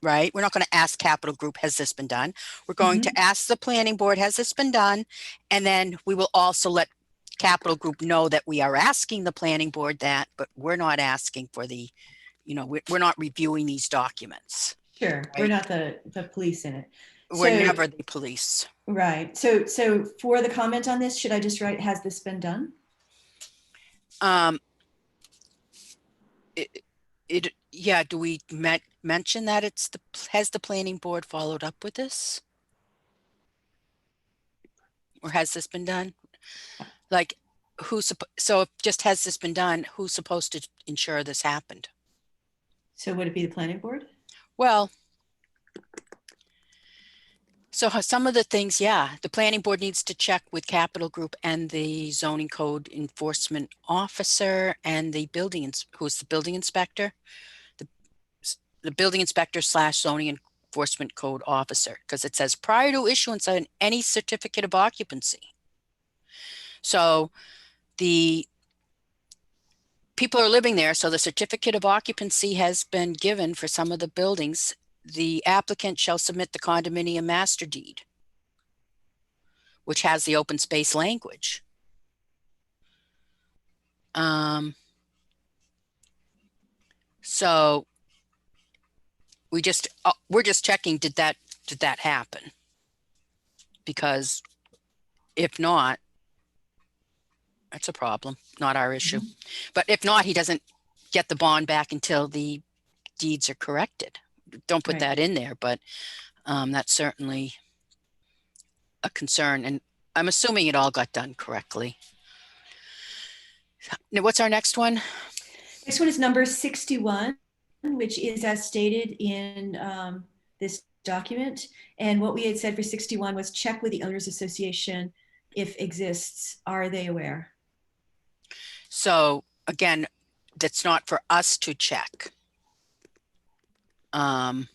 right? We're not going to ask Capital Group, has this been done? We're going to ask the planning board, has this been done? And then we will also let Capital Group know that we are asking the planning board that, but we're not asking for the, we're not reviewing these documents. Sure, we're Right. not the police in it. We're So- never the police. Right. So for the comment on this, should I just write, has this been done? Yeah, do we mention that has the planning board followed up with this? Or has this been done? Like, so if just has this been done, who's supposed to ensure this happened? So would it be the planning board? Well, so some of the things, yeah, the planning board needs to check with Capital Group and the zoning code enforcement officer and the who's the building inspector? The building inspector / zoning enforcement code officer, because it says prior to issuance of any certificate of occupancy. So the people are living there, so the certificate of occupancy has been given for some of the buildings. The applicant shall submit the condominium master deed, which has the open space language. So we're just checking, did that happen? Because if not, that's a problem, not our issue. But if not, he doesn't get the bond back until the deeds are corrected. Don't put Right. that in there, but that's certainly a concern. And I'm assuming it all got done correctly. Now, what's our next one? Next one is number 61, which is as stated in this document. And what we had said for 61 was check with the owners association if exists. Are they aware? So again, that's not for us to check. I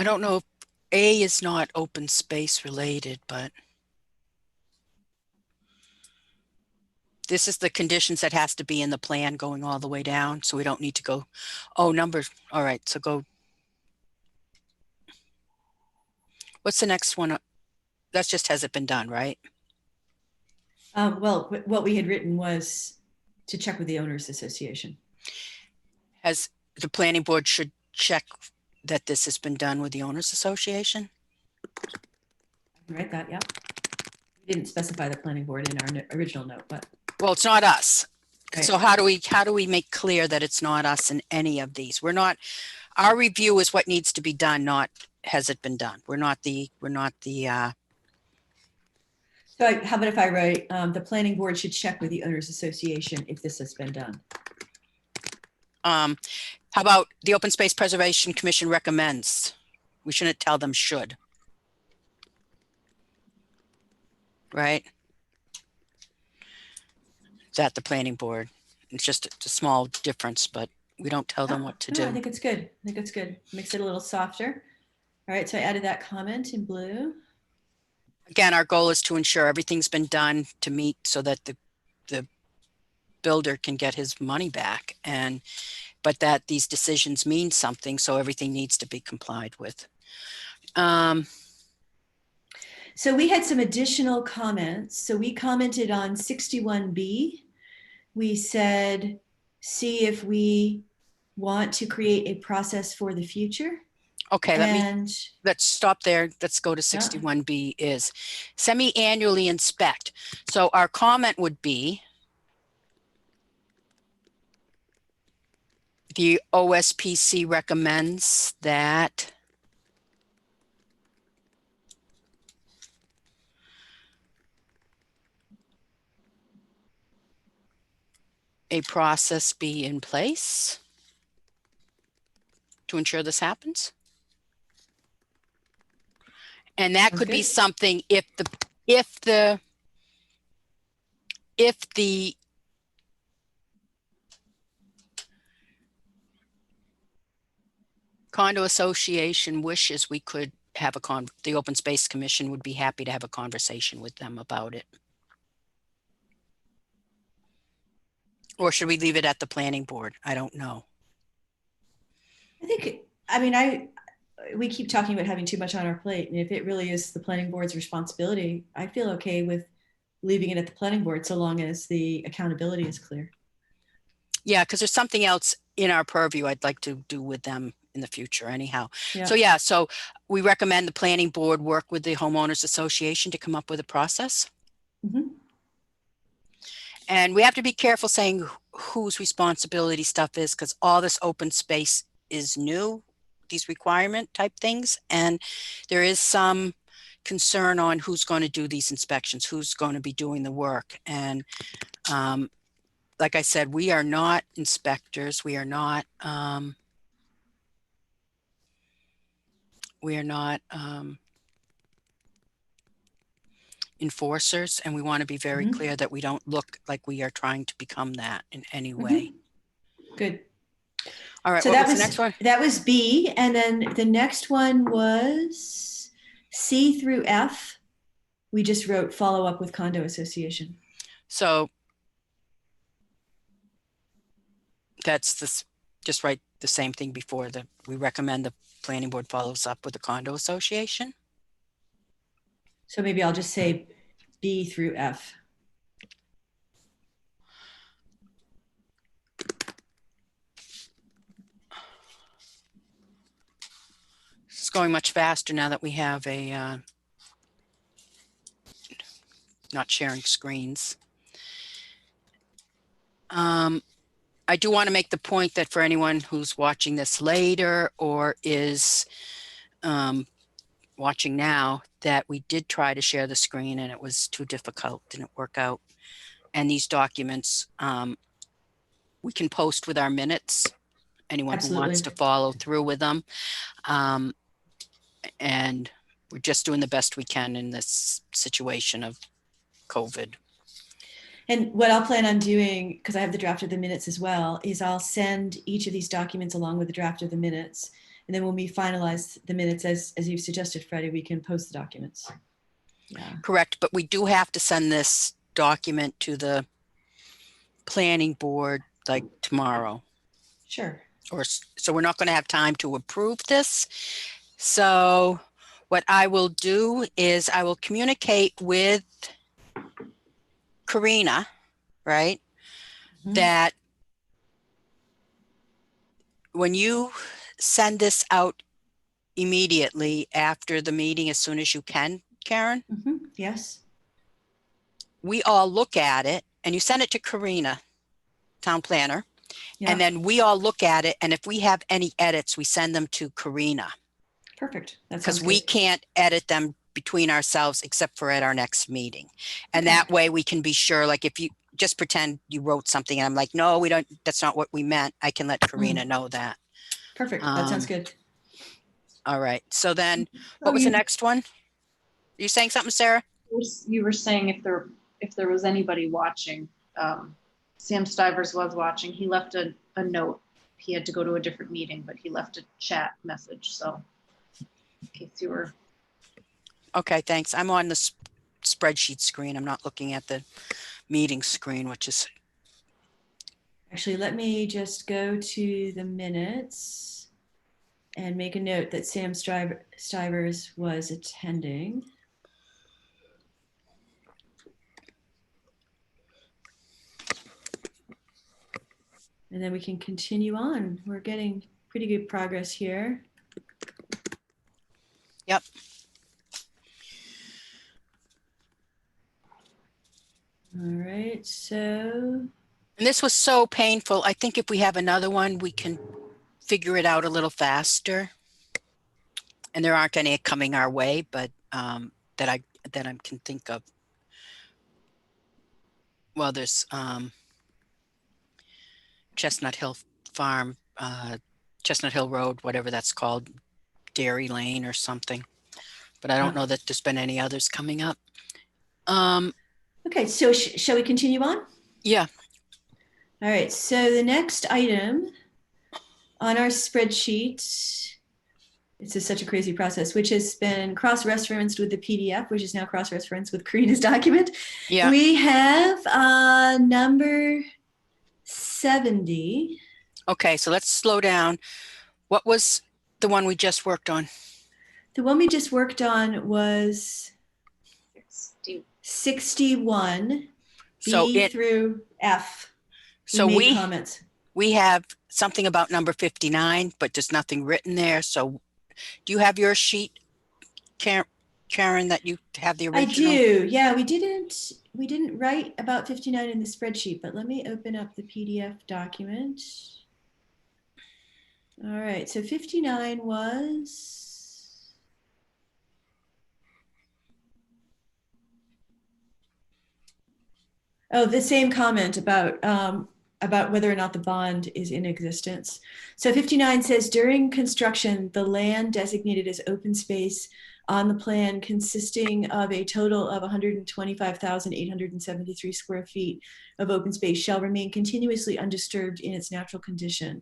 don't know if A is not open space related, but this is the conditions that has to be in the plan going all the way down. So we don't need to go, numbers. All right, so go. What's the next one? That's just, has it been done, right? Well, what we had written was to check with the owners association. Has the planning board should check that this has been done with the owners association? I can write that, yeah. We didn't specify the planning board in our original note, but. Well, it's not us. Right. So how do we make clear that it's not us in any of these? Our review is what needs to be done, not has it been done. We're not the. So how about if I write, the planning board should check with the owners association if this has been done? How about the Open Space Preservation Commission recommends? We shouldn't tell them should. Right? That the planning board. It's just a small difference, but we don't tell them what to No, I do. think it's good. I think it's good. Makes it a little softer. All right, so I added that comment in blue. Again, our goal is to ensure everything's been done to meet so that the builder can get his money back, but that these decisions mean something, so everything needs to be complied with. So we had some additional comments. So we commented on 61B. We said, see if we want to create a process for the future. Okay, And let's stop there. Let's go to 61B is semi-annually inspect. So our comment would be the OSPC recommends that a process be in place to ensure this happens. And that Sounds could be good. something if the condo association wishes, we could have the Open Space Commission would be happy to have a conversation with them about it. Or should we leave it at the planning board? I don't know. We keep talking about having too much on our plate. And if it really is the planning board's responsibility, I feel okay with leaving it at the planning board so long as the accountability is clear. Yeah, because there's something else in our purview I'd like to do with them in the future anyhow. Yeah. So yeah, so we recommend the planning board work with the homeowners association to come up with a process. Mhm. And we have to be careful saying whose responsibility stuff is, because all this open space is new, these requirement type things. And there is some concern on who's going to do these inspections, who's going to be doing the work. And like I said, we are not inspectors. We are not enforcers, and we want to be very Mhm. clear that we don't look like we are trying to become that in any way. Good. All right, So what that was was the next one? that was B, and then the next one was C through F. We just wrote follow up with condo association. So that's this, just write the same thing before that. We recommend the planning board follows up with the condo association. So maybe I'll just say B through F. It's going much faster now that we have a not sharing screens. I do want to make the point that for anyone who's watching this later or is watching now, that we did try to share the screen and it was too difficult, didn't work out. And these documents we can post with our minutes, anyone who wants to Absolutely. follow through with them. And we're just doing the best we can in this situation of COVID. And what I'll plan on doing, because I have the draft of the minutes as well, is I'll send each of these documents along with the draft of the minutes. And then when we finalize the minutes, as you've suggested, Freddie, we can post the documents. Yeah. Correct, but we do have to send this document to the planning board like tomorrow. Sure. So we're not going to have time to approve this. So what I will do is I will communicate with Karina, right? Mhm. That when you send this out immediately after the meeting, as soon as you can, Karen, Yes. we all look at it, and you send it to Karina, town planner, Yeah. and then we all look at it, and if we have any edits, we send them to Karina. Perfect. That Because sounds we good. can't edit them between ourselves except for at our next meeting. And Okay. that way we can be sure, like if you just pretend you wrote something and I'm like, no, we don't, that's not what we meant. I can let Karina know that. Perfect. That sounds good. All right. So then what was the next one? Are you saying something, Sarah? You were saying if there was anybody watching, Sam Stivers was watching. He left a note. He had to go to a different meeting, but he left a chat message. So in case you were. Okay, thanks. I'm on the spreadsheet screen. I'm not looking at the meeting screen, which is. Actually, let me just go to the minutes and make a note that Sam Stivers was attending. And then we can continue on. We're getting pretty good progress here. Yep. All right, so. And this was so painful. I think if we have another one, we can figure it out a little faster. And there aren't any coming our way, but that I can think of. Well, there's Chestnut Hill Farm, Chestnut Hill Road, whatever that's called, Dairy Lane or something. but I don't Oh. know that there's been any others coming up. Um, Okay, so shall we continue on? yeah, All right, so the next item on our spreadsheet, it's just such a crazy process, which has been cross-referenced with the PDF, which is now cross-referenced with Karina's document. yeah. We have number 70. Okay, so let's slow down. What was the one we just worked on? The one we just worked on was 60. 61, So B it, through F. so made we comments. we have something about number 59, but there's nothing written there. So do you have your sheet, Karen, that you have the I original? do. Yeah, we didn't write about 59 in the spreadsheet, but let me open up the PDF document. All right, so 59 was the same comment about whether or not the bond is in existence. So 59 says during construction, the land designated as open space on the plan consisting of a total of 125,873 square feet of open space shall remain continuously undisturbed in its natural condition.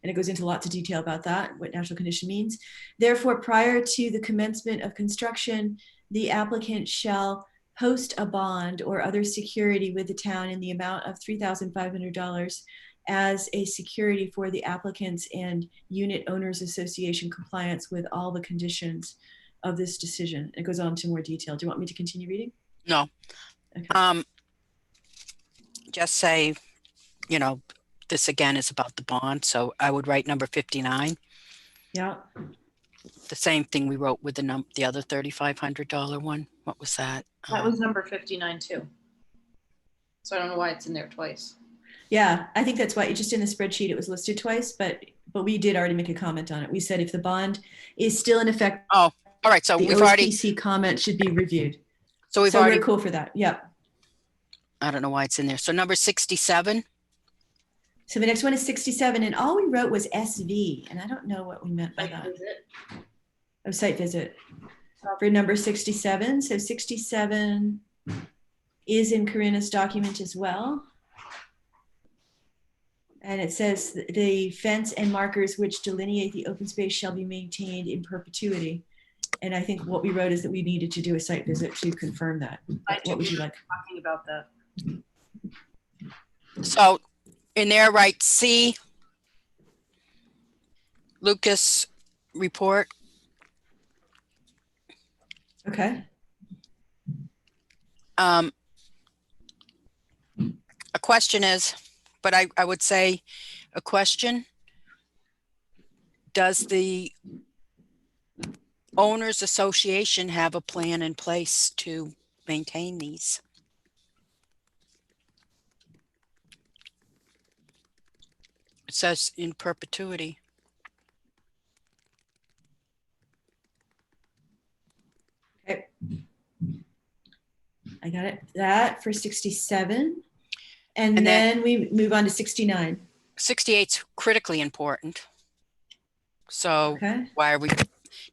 And it goes into lots of detail about that, what natural condition means. Therefore, prior to the commencement of construction, the applicant shall post a bond or other security with the town in the amount of $3,500 as a security for the applicants and unit owners association compliance with all the conditions of this decision. It goes on to more detail. Do you want me to continue reading? No. Okay. Just say, this again is about the bond. So I would write number 59. Yeah. The same thing we wrote with the other $3,500 one. What was that? That was number 59 too. So I don't know why it's in there twice. Yeah, I think that's why just in the spreadsheet it was listed twice, but we did already make a comment on it. We said if the bond is still in effect, Oh, all right. So the we've already, OSPC comment should be reviewed. so we've So already, we're cool for that. Yeah. I don't know why it's in there. So number 67. So the next one is 67, and all we wrote was SV, and I don't know what we meant by that. Oh, site visit for number 67. So 67 is in Karina's document as well. And it says the fence and markers which delineate the open space shall be maintained in perpetuity. And I think what we wrote is that we needed to do a site visit to confirm that. What would you like? Talking about that. So in there, write C, Lucas report. Okay. A question is, but I would say a question. Does the owners association have a plan in place to maintain these? It says in perpetuity. Okay. I got it. That for 67. And And then we move on to 69. 68's critically important. So Okay. why are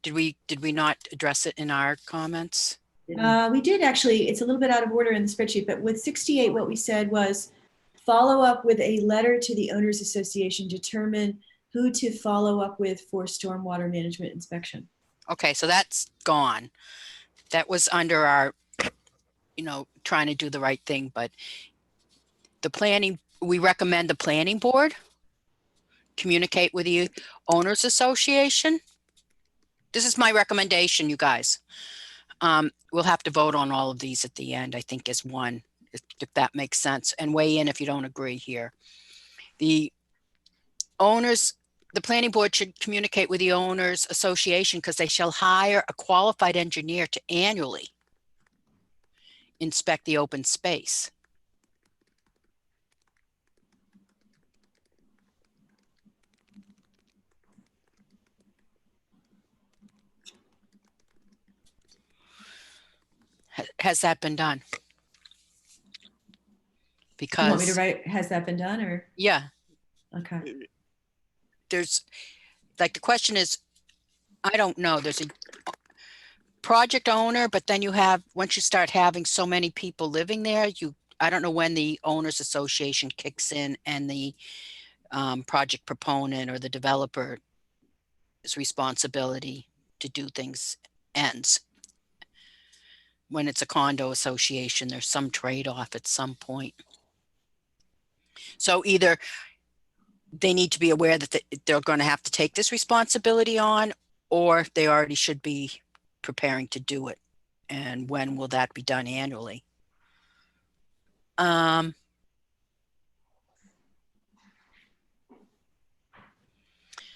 did we not address it in our comments? We did actually, it's a little bit out of order in the spreadsheet, but with 68, what we said was follow up with a letter to the owners association, determine who to follow up with for stormwater management inspection. Okay, so that's gone. That was under our, trying to do the right thing, but we recommend the planning board communicate with the owners association. This is my recommendation, you guys. We'll have to vote on all of these at the end, I think, as one, if that makes sense, and weigh in if you don't agree here. The planning board should communicate with the owners association because they shall hire a qualified engineer to annually inspect the open space. Has that been done? Because You want me to write, has that been done or? yeah, Okay. there's like, the question is, I don't know, project owner, but then you have, once you start having so many people living there, I don't know when the owners association kicks in and the project proponent or the developer's responsibility to do things ends. When it's a condo association, there's some trade-off at some point. So either they need to be aware that they're going to have to take this responsibility on, or they already should be preparing to do it. And when will that be done annually?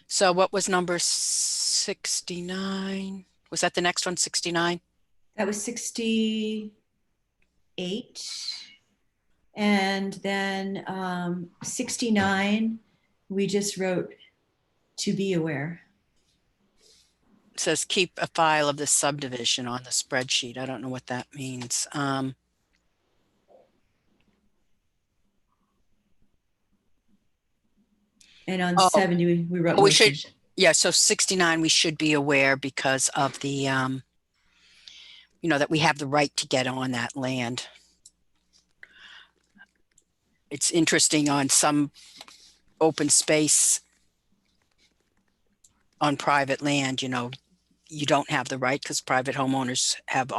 So what was number 69? Was that the next one, 69? That was 68. And then 69, we just wrote to be aware. It says keep a file of this subdivision on the spreadsheet. I don't know what that means. And on Oh. 70, we wrote We motion. should, yeah, so 69, we should be aware because of the, that we have the right to get on that land. It's interesting on some open space on private land, you don't have the right because private homeowners have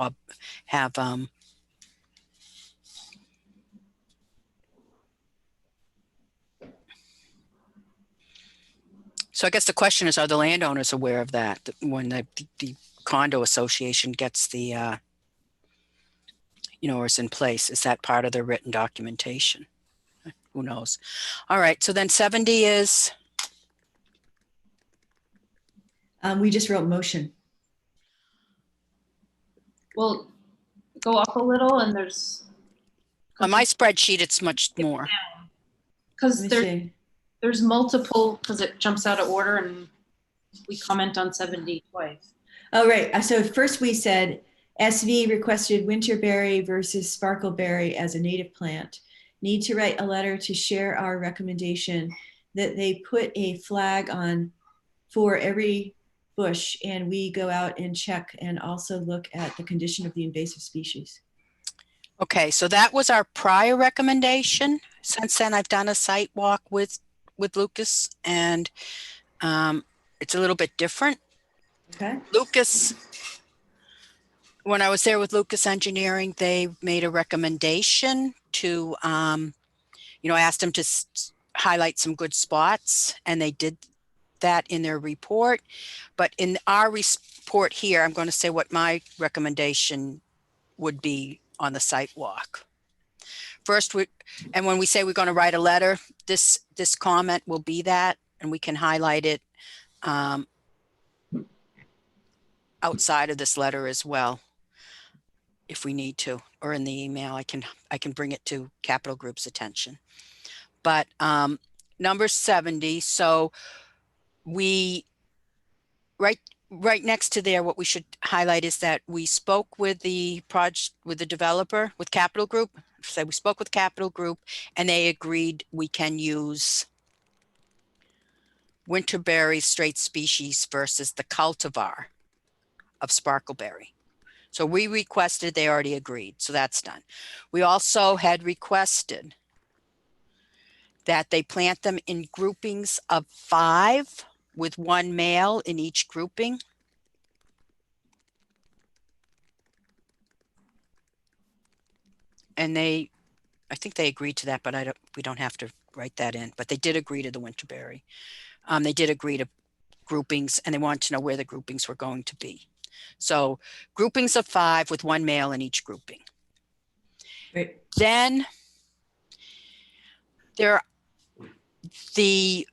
so I guess the question is, are the landowners aware of that when the condo association gets the, or is in place? Is that part of their written documentation? Who knows? All right. So then 70 is? We just wrote motion. Well, go up a little and there's. On my spreadsheet, it's much more. Because Let me see. there's multiple, because it jumps out of order and we comment on 70 twice. Oh, right. So first we said SV requested winterberry versus sparkleberry as a native plant. Need to write a letter to share our recommendation that they put a flag on for every bush, and we go out and check and also look at the condition of the invasive species. Okay, so that was our prior recommendation. Since then, I've done a site walk with Lucas, and it's a little bit different. Okay. Lucas, when I was there with Lucas Engineering, they made a recommendation to, asked them to highlight some good spots, and they did that in their report. But in our report here, I'm going to say what my recommendation would be on the site walk. First, and when we say we're going to write a letter, this comment will be that, and we can highlight it outside of this letter as well, if we need to, or in the email, I can bring it to Capital Group's attention. But number 70, so we right next to there, what we should highlight is that we spoke with the developer, with Capital Group. So we spoke with Capital Group, and they agreed we can use winterberry straight species versus the cultivar of sparkleberry. So we requested, they already agreed, so that's done. We also had requested that they plant them in groupings of 5 with 1 male in each grouping. And I think they agreed to that, but we don't have to write that in, but they did agree to the winterberry. They did agree to groupings, and they wanted to know where the groupings were going to be. So groupings of 5 with 1 male in each grouping. Great. Then the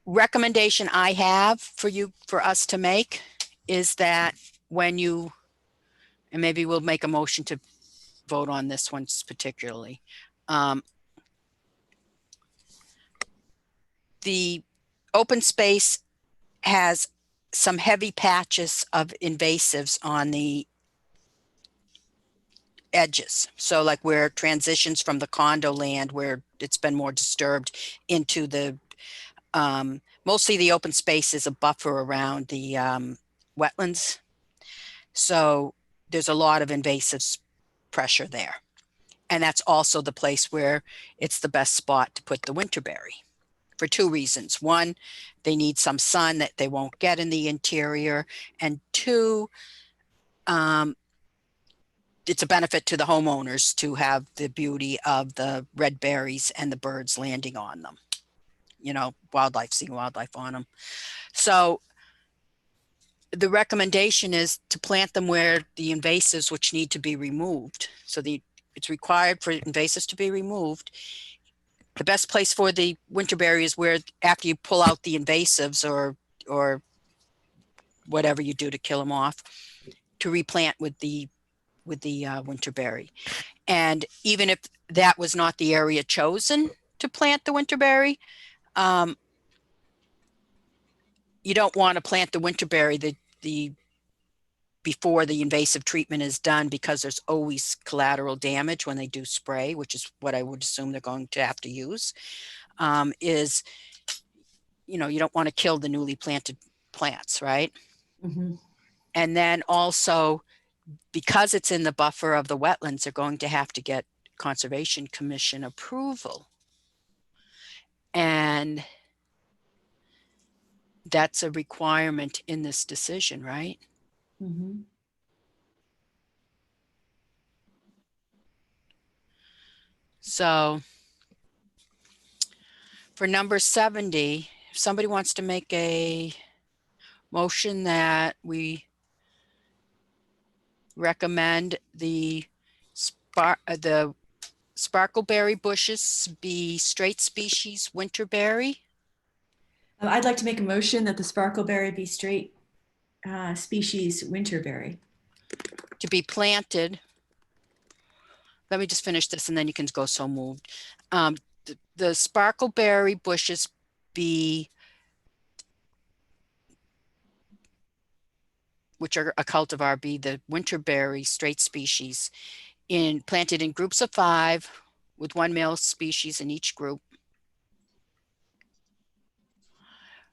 recommendation I have for us to make is that when you, and maybe we'll make a motion to vote on this one particularly. The open space has some heavy patches of invasives on the edges. So like where it transitions from the condo land where it's been more disturbed into the, mostly the open space is a buffer around the wetlands. So there's a lot of invasive pressure there. And that's also the place where it's the best spot to put the winterberry for two reasons. One, they need some sun that they won't get in the interior. And two, it's a benefit to the homeowners to have the beauty of the red berries and the birds landing on them. You know, wildlife, seeing wildlife on them. So the recommendation is to plant them where the invasives, which need to be removed. So it's required for invasives to be removed. The best place for the winterberry is where, after you pull out the invasives or whatever you do to kill them off, to replant with the winterberry. And even if that was not the area chosen to plant the winterberry, you don't want to plant the winterberry before the invasive treatment is done, because there's always collateral damage when they do spray, which is what I would assume they're going to have to use. You don't want to kill the newly planted plants, right? Mm-hmm. And then also, because it's in the buffer of the wetlands, they're going to have to get Conservation Commission approval. And that's a requirement in this decision, right? Mm-hmm. So for number 70, if somebody wants to make a motion that we recommend the sparkleberry bushes be straight species winterberry. I'd like to make a motion that the sparkleberry be straight species winterberry. To be planted. Let me just finish this and then you can go so moved. The sparkleberry bushes be, which are a cultivar, be the winterberry straight species planted in groups of 5 with 1 male species in each group,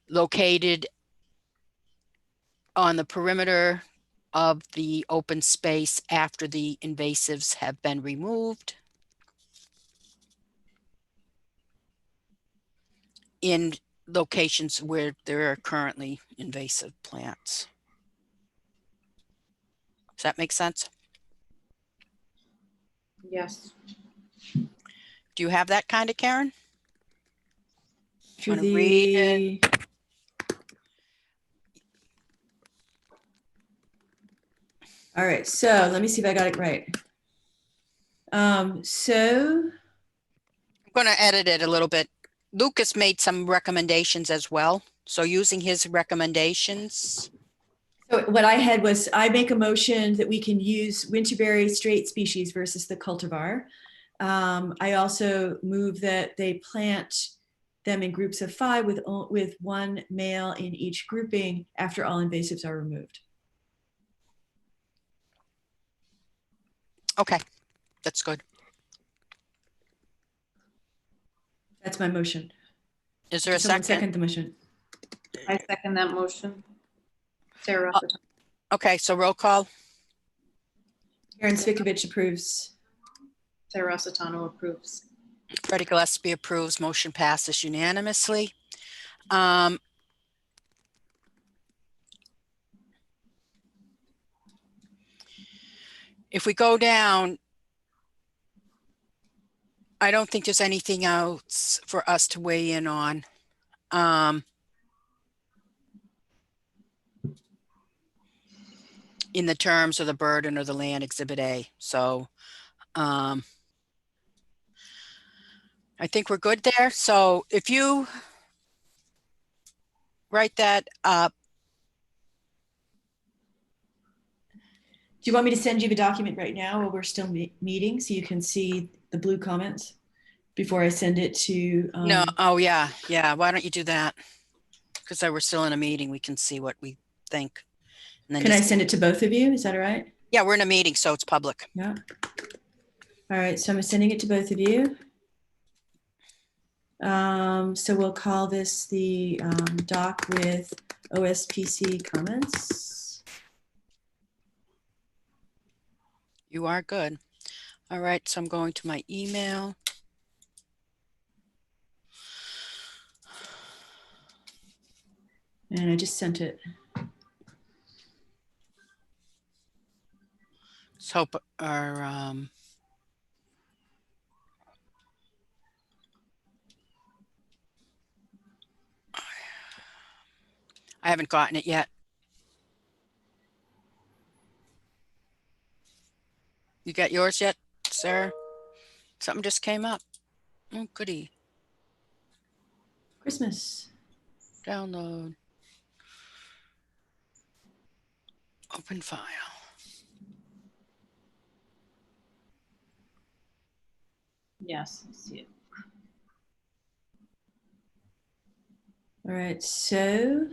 located on the perimeter of the open space after the invasives have been removed, in locations where there are currently invasive plants. Does that make sense? Yes. Do you have that kind of, Karen? To Wanna read the all right, so let me see if I got it right. So I'm going to edit it a little bit. Lucas made some recommendations as well. So using his recommendations. So what I had was, I make a motion that we can use winterberry straight species versus the cultivar. I also move that they plant them in groups of 5 with 1 male in each grouping after all invasives are removed. Okay, that's good. That's my motion. Is there a Someone second? second the motion. I second that motion. Sarah Rossitano. Okay, so roll call. Karen Svikovich approves. Sarah Rossitano approves. Freddie Gillespie approves. Motion passes unanimously. If we go down, I don't think there's anything else for us to weigh in on. In the terms of the burden of the land, Exhibit A. So I think we're good there. So if you write that up. Do you want me to send you the document right now while we're still meeting so you can see the blue comments before I send it to? No, oh yeah. Why don't you do that? Because we're still in a meeting, we can see what we think. And then Can I send it to both of you? Is that all right? Yeah, we're in a meeting, so it's public. Yeah. All right, so I'm sending it to both of you. So we'll call this the doc with OSPC comments. You are good. All right, so I'm going to my email. And I just sent it. Let's hope our I haven't gotten it yet. You got yours yet, Sarah? Something just came up. Oh, goody. Christmas. Download. Open file. Yes, I see it. All right, so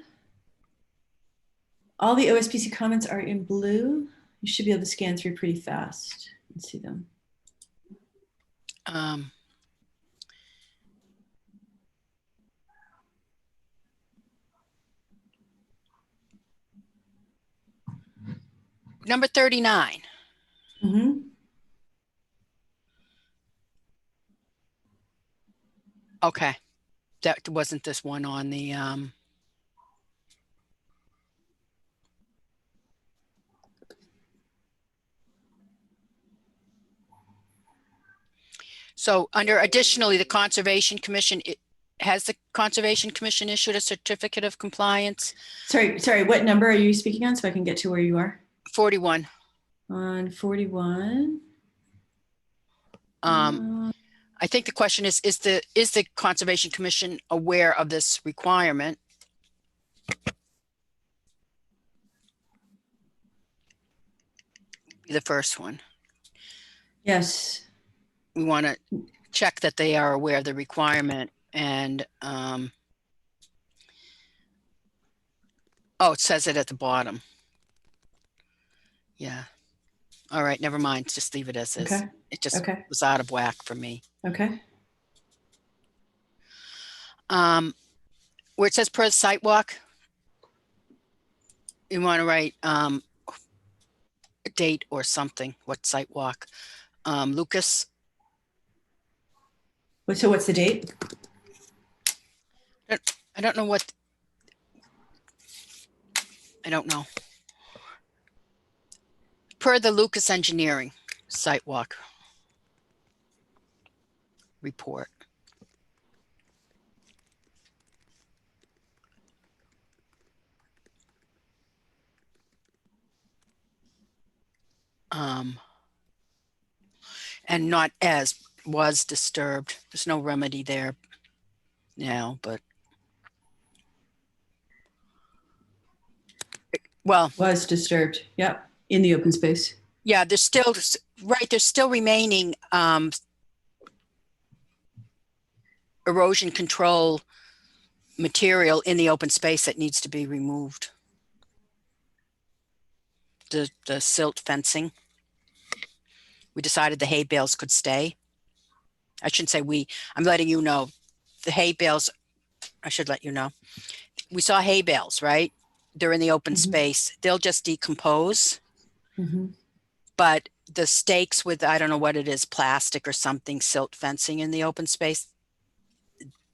all the OSPC comments are in blue. You should be able to scan through pretty fast and see them. Number 39. Mm-hmm. Okay. That wasn't this one on the so under additionally, the Conservation Commission, has the Conservation Commission issued a certificate of compliance? Sorry, what number are you speaking on so I can get to where you are? 41. On 41. I think the question is the Conservation Commission aware of this requirement? The first one. Yes. We want to check that they are aware of the requirement and oh, it says it at the bottom. Yeah. All right, never mind. Just leave it as is. Okay. It just Okay. was out of whack for me. Okay. Where it says per site walk, you want to write a date or something. What site walk? Lucas. So what's the date? I don't know what. I don't know. Per the Lucas Engineering site walk report. And not as was disturbed. There's no remedy there now, but well, Was disturbed. Yep. In the open space. yeah, there's still right. There's still remaining erosion control material in the open space that needs to be removed. The silt fencing. We decided the hay bales could stay. I shouldn't say we. I'm letting you know. The hay bales, I should let you know. We saw hay bales, right? They're in the open space. They'll just decompose. But the stakes with, I don't know what it is, plastic or something, silt fencing in the open space,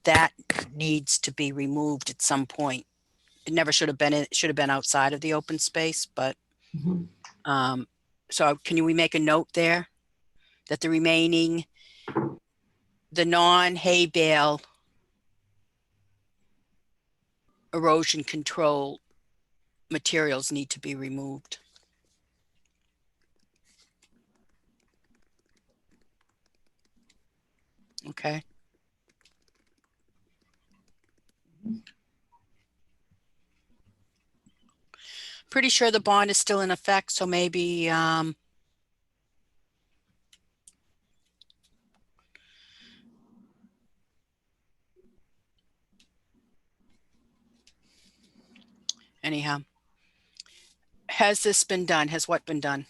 that needs to be removed at some point. It never should have been, it should have been outside of the open space, but so can we make a note there that the remaining, the non-hay bale erosion control materials need to be removed? Okay. Pretty sure the bond is still in effect, so maybe anyhow. Has this been done? Has what been done?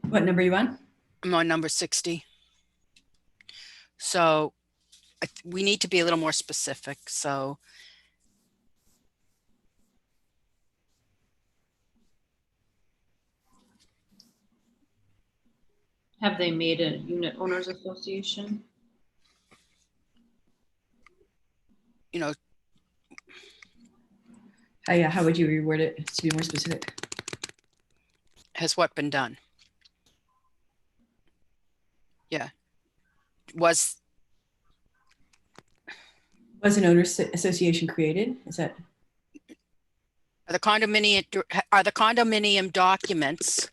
What number are you on? I'm on number 60. So we need to be a little more specific. So Have they made a unit owners association? You know, How would you reword it to be more specific? has what been done? Yeah. Was Was an owners association created? Is that? are the condominium documents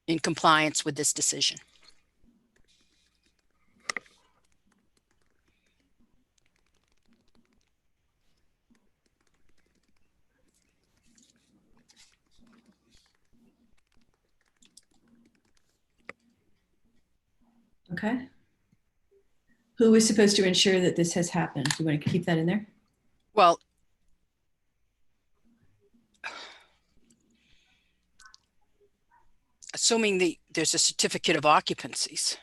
in compliance with this decision? Okay. Who is supposed to ensure that this has happened? Do you want to keep that in there? Well, assuming there's a certificate of occupancies,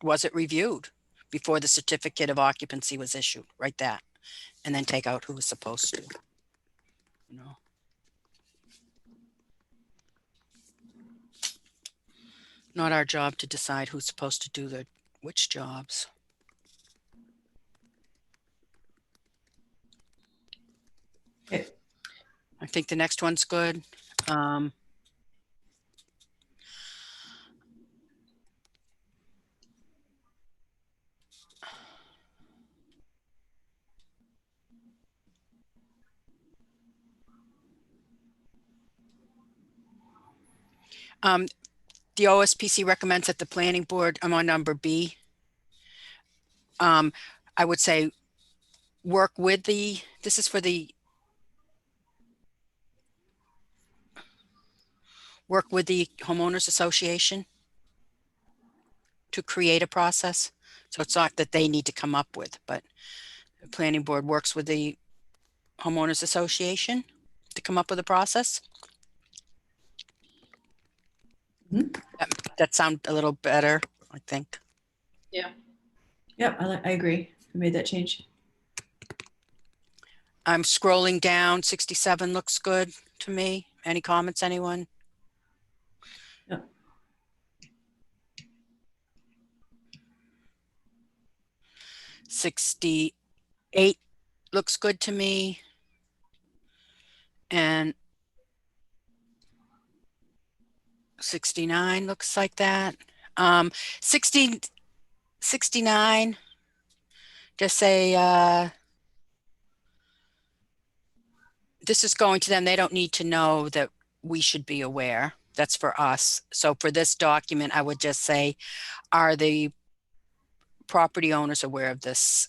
was it reviewed before the certificate of occupancy was issued? Write that, and then take out who was supposed to. Not our job to decide who's supposed to do which jobs. Okay. I think the next one's good. The OSPC recommends that the planning board, I'm on number B. I would say work with this is for work with the homeowners association to create a process. So it's not that they need to come up with, but the planning board works with the homeowners association to come up with a process. Mhm. That sounds a little better, I think. Yeah. Yep, I agree. I made that change. I'm scrolling down. 67 looks good to me. Any comments, anyone? Yep. 68 looks good to me. And 69 looks like that. 69, just say, this is going to them. They don't need to know that we should be aware. That's for us. So for this document, I would just say, are the property owners aware of this?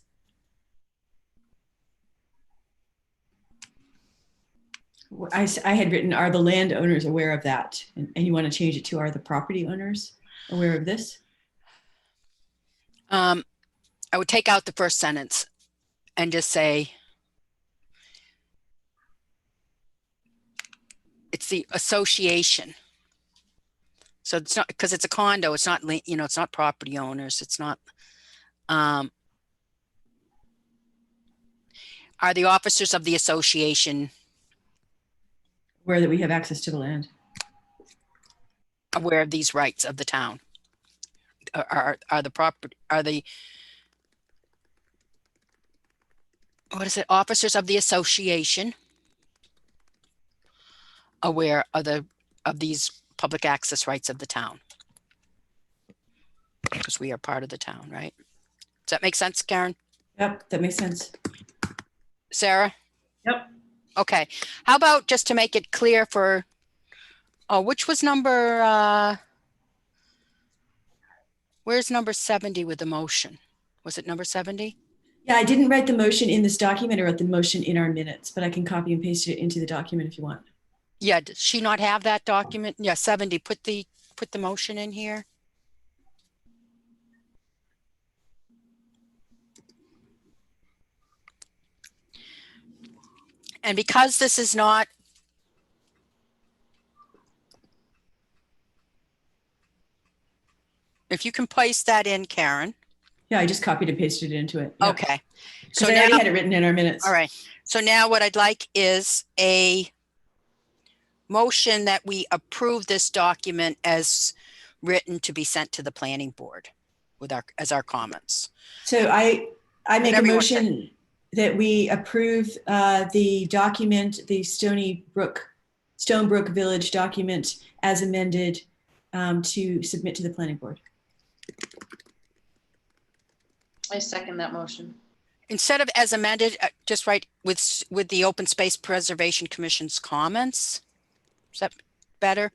I had written, are the landowners aware of that? And you want to change it to, are the property owners aware of this? I would take out the first sentence and just say, it's the association. So it's not, because it's a condo, it's not, it's not property owners. It's not, are the officers of the association Aware that we have access to the land? aware of these rights of the town? Are the property, what is it? Officers of the association aware of these public access rights of the town? Because we are part of the town, right? Does that make sense, Karen? Yep, that makes sense. Sarah? Yep. Okay. How about just to make it clear for, which was number, where's number 70 with the motion? Was it number 70? Yeah, I didn't write the motion in this document. I wrote the motion in our minutes, but I can copy and paste it into the document if you want. Yeah, does she not have that document? Yeah, 70, put the motion in here. And because this is not, if you can place that in, Karen. Yeah, I just copied and pasted it into it. Yep. Okay. So So I already now, had it written in our minutes. all right. So now what I'd like is a motion that we approve this document as written to be sent to the planning board with as our comments. So I make a Whatever you want to say. motion that we approve the document, the Stonebrook Village document as amended to submit to the planning board. I second that motion. Instead of as amended, just write with the Open Space Preservation Commission's comments. Is that better?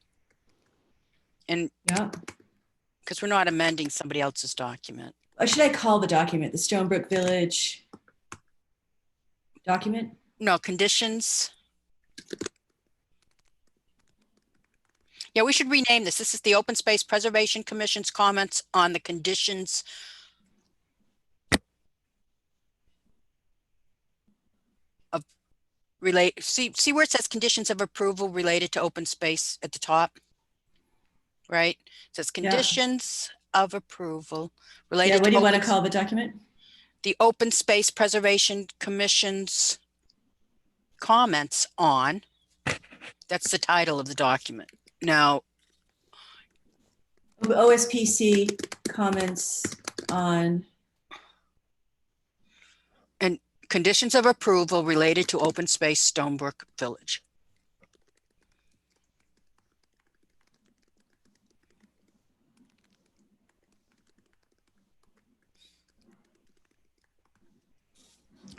And Yeah. because we're not amending somebody else's document. What should I call the document? The Stonebrook Village document? No, conditions. Yeah, we should rename this. This is the Open Space Preservation Commission's comments on the conditions of see where it says conditions of approval related to open space at the top, right? It says conditions of approval related Yeah, what to do you want to open- call the document? the Open Space Preservation Commission's comments on, that's the title of the document. Now, OSPC comments on, conditions of approval related to open space Stonebrook Village.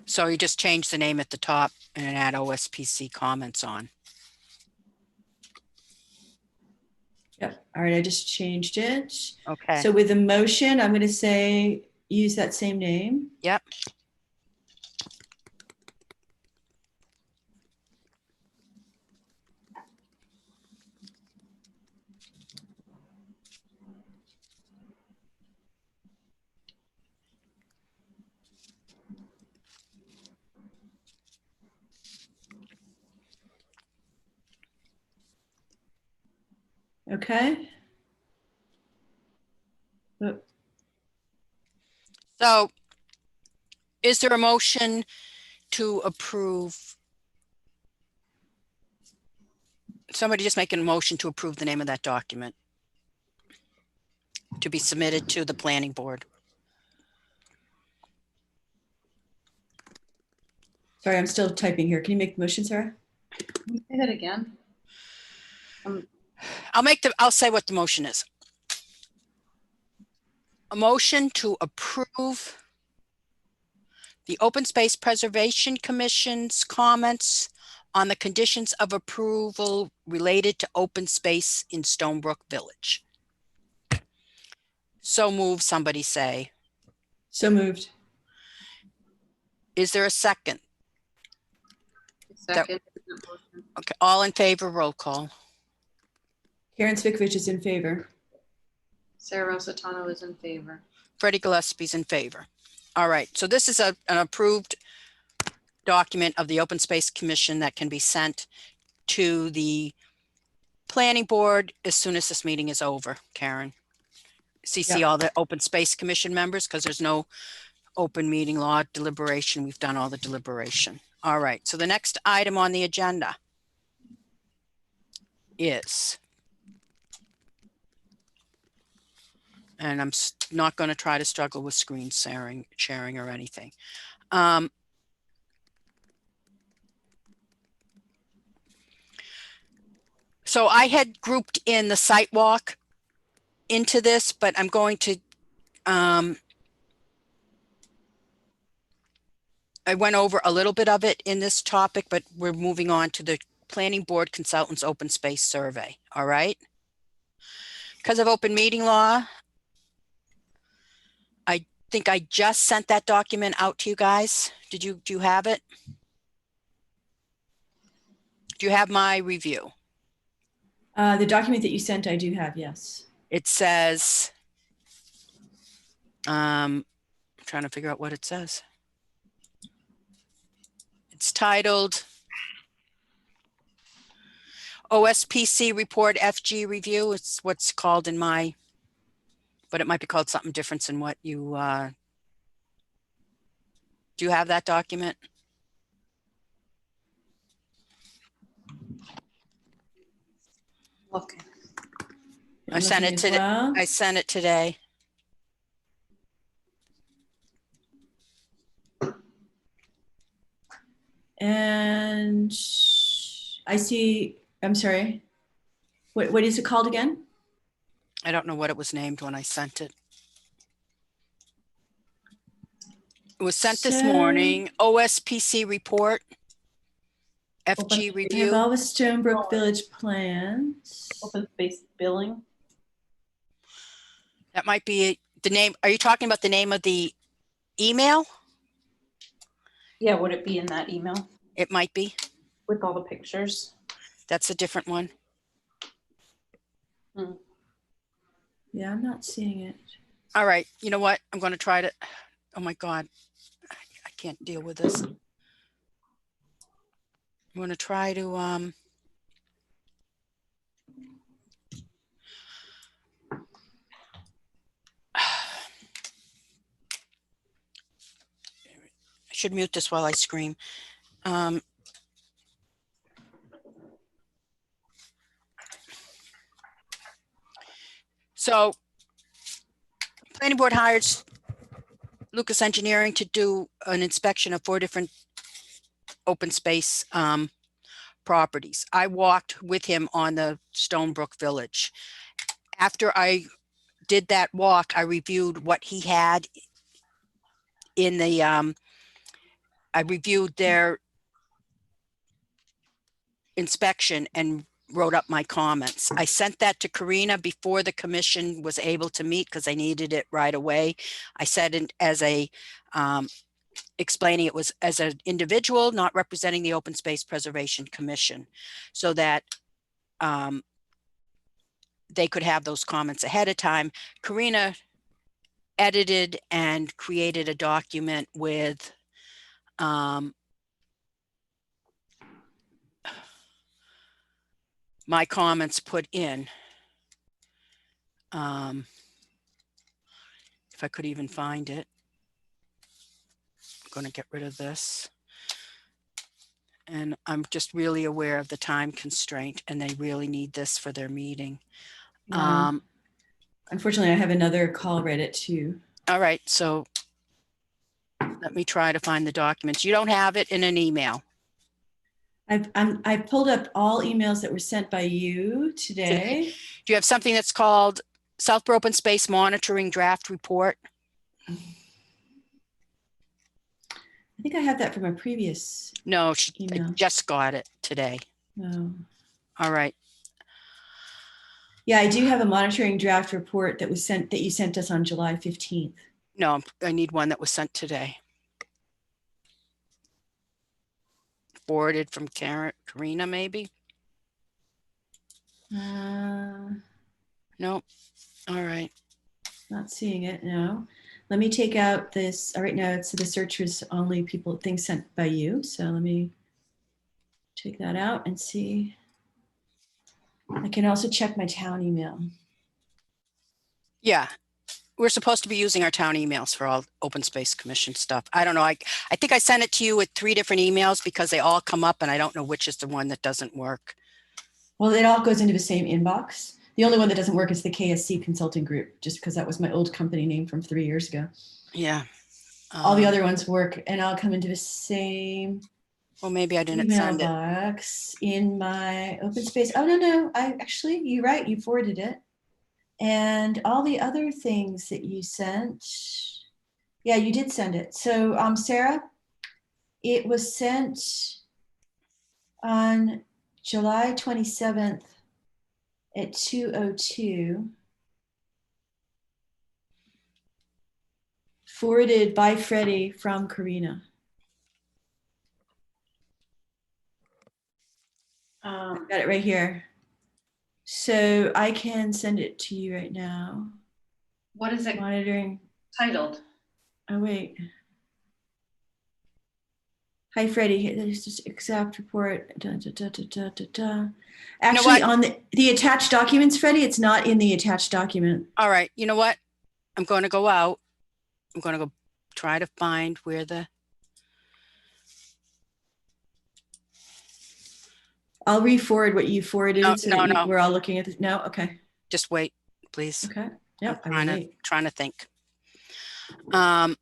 So you just change the name at the top and add OSPC comments on. yep. All right, I just changed it. Okay. So with the motion, I'm going to say, use that same name. Yep. Okay. Oh, So is there a motion to approve? Somebody just making a motion to approve the name of that document to be submitted to the planning board. sorry, I'm still typing here. Can you make the motion, Sarah? Can you say that again? I'll say what the motion is. A motion to approve the Open Space Preservation Commission's comments on the conditions of approval related to open space in Stonebrook Village. So move, somebody say. So moved. Is there a second? Second. Okay, all in favor, roll call. Karen Cvikvich is in favor. Sarah Rosatano is in favor. Freddie Gillespie's in favor. All right, so this is an approved document of the Open Space Commission that can be sent to the planning board as soon as this meeting is over, Karen. CC all the Open Space Commission members because there's no open meeting law deliberation. We've done all the deliberation. All right, so the next item on the agenda is, and I'm not going to try to struggle with screen sharing or anything. So I had grouped in the site walk into this, but I'm going to, I went over a little bit of it in this topic, but we're moving on to the Planning Board Consultants Open Space Survey, all right? Because of open meeting law, I think I just sent that document out to you guys. Do you have it? Do you have my review? The document that you sent, I do have, yes. It says, I'm trying to figure out what it says. It's titled OSPC Report FG Review. It's what's called in my, but it might be called something different than what you, do you have that document? Looking. I sent it today. I sent it today. And I see, I'm sorry. What is it called again? I don't know what it was named when I sent it. It was sent this So- morning. OSPC report. FG Open- I have review. all the Stonebrook Village plans. Open space billing. That might be the name. Are you talking about the name of the email? Yeah, would it be in that email It might be. with all the pictures? That's a different one. Yeah, I'm not seeing it. All right. You know what? I'm going to try to. Oh my God. I can't deal with this. I'm going to try to, I should mute this while I scream. So planning board hired Lucas Engineering to do an inspection of 4 different open space properties. I walked with him on the Stonebrook Village. After I did that walk, I reviewed what he had in the, I reviewed their inspection and wrote up my comments. I sent that to Karina before the commission was able to meet because I needed it right away. I said it as a, explaining it was as an individual, not representing the Open Space Preservation Commission, so that they could have those comments ahead of time. Karina edited and created a document with my comments put in. If I could even find it. I'm going to get rid of this. And I'm just really aware of the time constraint and they really need this for their meeting. Unfortunately, I have another call right at 2. All right, so let me try to find the documents. You don't have it in an email. I've pulled up all emails that were sent by you today. Do you have something that's called Southborough Open Space Monitoring Draft Report? I think I had that from a previous No, I email. just got it today. No. All right. Yeah, I do have a monitoring draft report that was sent, that you sent us on July 15th. No, I need one that was sent today. Forwarded from Karina, maybe? Not Nope. All right. seeing it, no. Let me take out this, right now it's the search was only things sent by you. So let me take that out and see. I can also check my town email. Yeah. We're supposed to be using our town emails for all open space commission stuff. I don't know. I think I sent it to you with 3 different emails because they all come up and I don't know which is the one that doesn't work. Well, it all goes into the same inbox. The only one that doesn't work is the KSC Consulting Group, just because that was my old company name from 3 years ago. Yeah. All the other ones work and I'll come into the same Well, maybe I didn't email send it. box in my open space. Oh, no. You're right. You forwarded it. And all the other things that you sent. Yeah, you did send it. So, Sarah, it was sent on July 27th at 2:02. Forwarded by Freddie from Karina. Got it right here. So I can send it to you right now. What is it Monitoring. titled? Oh, wait. Hi, Freddie. There's this exact report. Actually, on the attached documents, Freddie, it's not in the attached document. All right. You know what? I'm going to go out. I'm going to go try to find where the. I'll re-forward what you forwarded No, so no, that no. we're all looking at this. No, okay, Just wait, please. okay. Yep, I I'm will trying to, wait. trying to think. Um,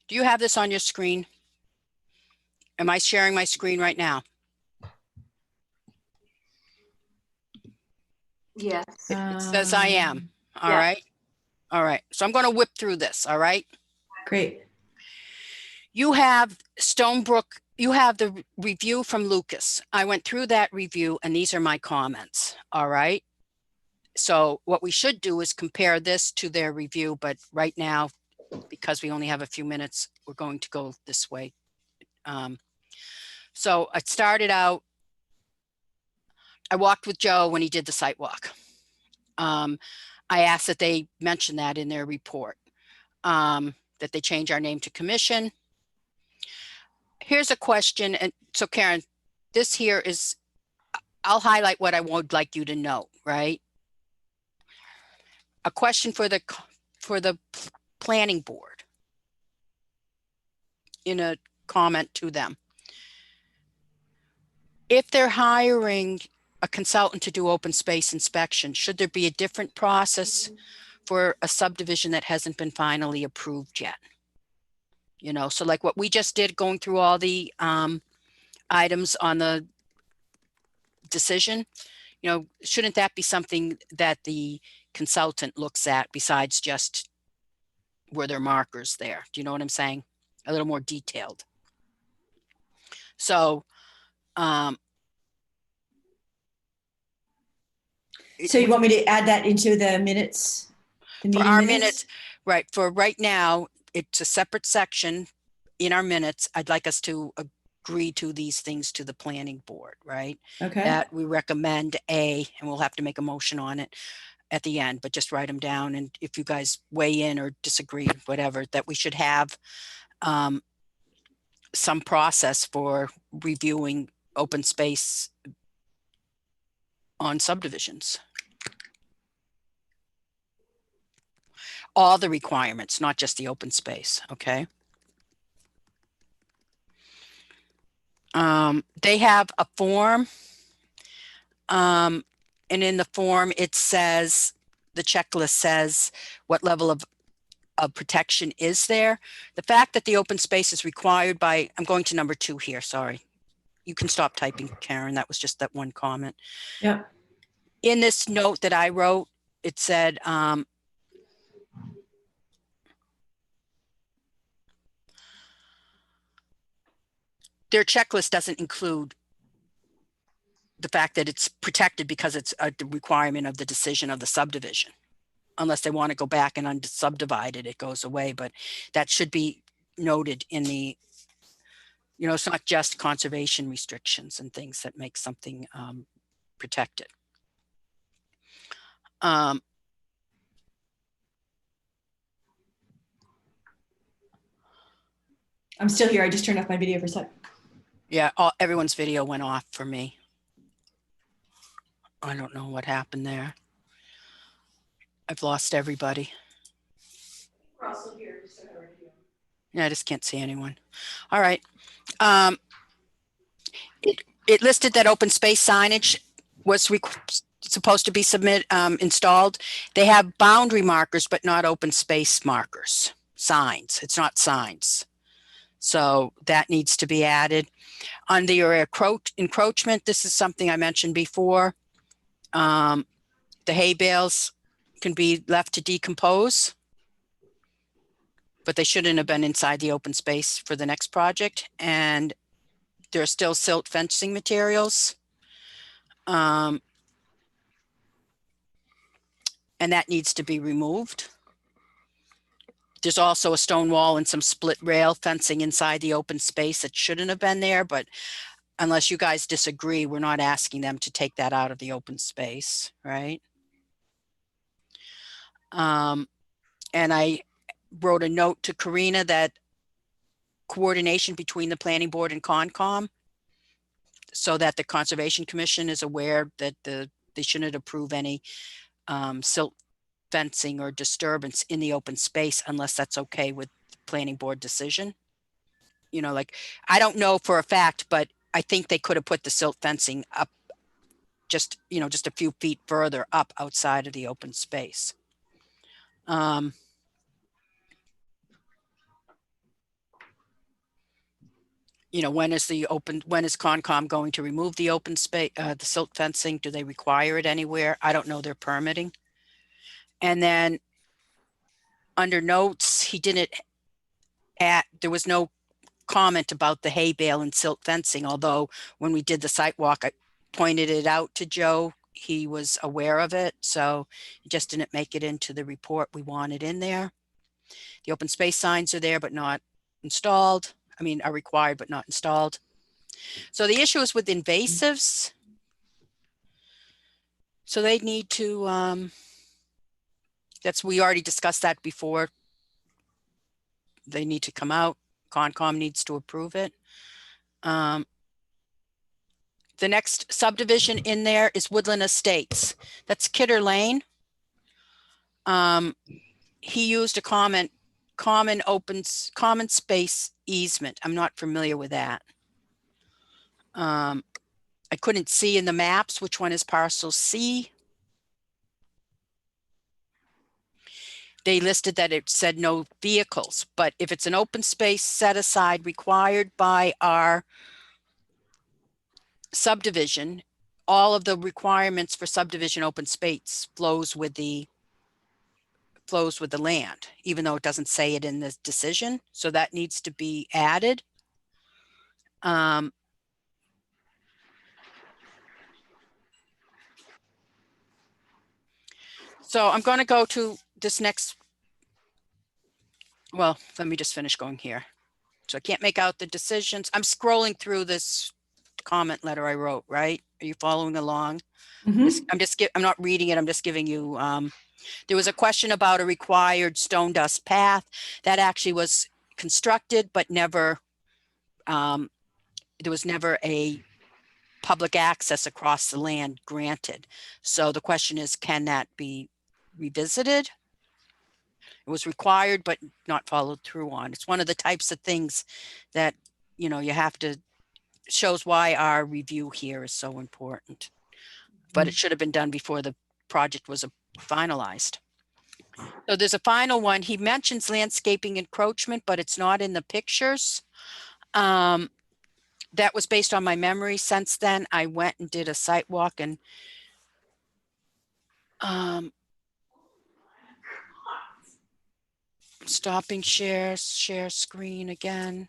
do you have this on your screen? Am I sharing my screen right now? Yes. It says I am. All Yeah. right. All right. So I'm going to whip through this. All right. Great. You have Stonebrook, you have the review from Lucas. I went through that review and these are my comments. All right. So what we should do is compare this to their review, but right now, because we only have a few minutes, we're going to go this way. So I started out, I walked with Joe when he did the site walk. I asked that they mention that in their report, that they change our name to commission. Here's a question. And so Karen, this here is, I'll highlight what I would like you to know, right? A question for the planning board in a comment to them. If they're hiring a consultant to do open space inspection, should there be a different process for a subdivision that hasn't been finally approved yet? You know, so like what we just did, going through all the items on the decision, you know, shouldn't that be something that the consultant looks at besides just were there markers there? Do you know what I'm saying? A little more detailed. So, So you want me to add that into the minutes? The for meeting our minutes? minutes, right, for right now, it's a separate section in our minutes. I'd like us to agree to these things to the planning board, right? Okay, That we recommend A, and we'll have to make a motion on it at the end, but just write them down. And if you guys weigh in or disagree, whatever, that we should have some process for reviewing open space on subdivisions. All the requirements, not just the open space, okay? They have a form. And in the form, it says, the checklist says what level of protection is there. The fact that the open space is required by, I'm going to number 2 here, sorry. You can stop typing, Karen. That was just that one comment. yeah. In this note that I wrote, it said, their checklist doesn't include the fact that it's protected because it's a requirement of the decision of the subdivision. Unless they want to go back and subdivide it, it goes away. But that should be noted in the, you know, it's not just conservation restrictions and things that make something protected. I'm still here. I just turned off my video for a sec. Yeah, everyone's video went off for me. I don't know what happened there. I've lost everybody. We're also here. Yeah, I just can't see anyone. All right. It listed that open space signage was supposed to be installed. They have boundary markers, but not open space markers, signs. It's not signs. So that needs to be added. On the encroachment, this is something I mentioned before. The hay bales can be left to decompose, but they shouldn't have been inside the open space for the next project. And there are still silt fencing materials. And that needs to be removed. There's also a stone wall and some split rail fencing inside the open space that shouldn't have been there, but unless you guys disagree, we're not asking them to take that out of the open space, right? And I wrote a note to Karina that coordination between the planning board and Concom, so that the Conservation Commission is aware that they shouldn't approve any silt fencing or disturbance in the open space unless that's okay with planning board decision. You know, like, I don't know for a fact, but I think they could have put the silt fencing up just, you know, just a few feet further up outside of the open space. You know, when is Concom going to remove the open space, the silt fencing? Do they require it anywhere? I don't know their permitting. And then under notes, he didn't add, there was no comment about the hay bale and silt fencing, although when we did the site walk, I pointed it out to Joe. He was aware of it, so it just didn't make it into the report we wanted in there. The open space signs are there, but not installed. I mean, are required, but not installed. So the issue is with invasives. So they need to, we already discussed that before. They need to come out. Concom needs to approve it. The next subdivision in there is Woodland Estates. That's Kidder Lane. He used a common space easement. I'm not familiar with that. I couldn't see in the maps which one is parcel C. They listed that it said no vehicles, but if it's an open space set aside required by our subdivision, all of the requirements for subdivision open space flows with the land, even though it doesn't say it in the decision. So that needs to be added. So I'm going to go to this next. Well, let me just finish going here. So I can't make out the decisions. I'm scrolling through this comment letter I wrote, right? Are you following along? Mhm. I'm not reading it. I'm just giving you, there was a question about a required stone dust path that actually was constructed, but never, there was never a public access across the land granted. So the question is, can that be revisited? It was required, but not followed through on. It's one of the types of things that, you know, you have to, shows why our review here is so important. But it should have been done before the project was finalized. So there's a final one. He mentions landscaping encroachment, but it's not in the pictures. That was based on my memory. Since then, I went and did a site walk and stopping share screen again.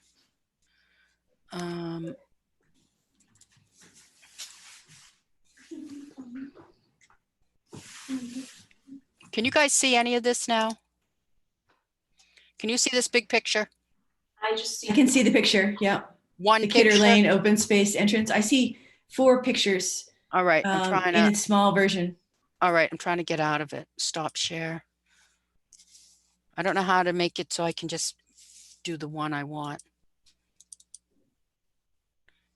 Can you guys see any of this now? Can you see this big picture? I just I can see the picture. Yeah. One The picture. Kidder Lane open space entrance. I see 4 pictures All right, I'm trying in to. its small version. All right, I'm trying to get out of it. Stop share. I don't know how to make it so I can just do the one I want.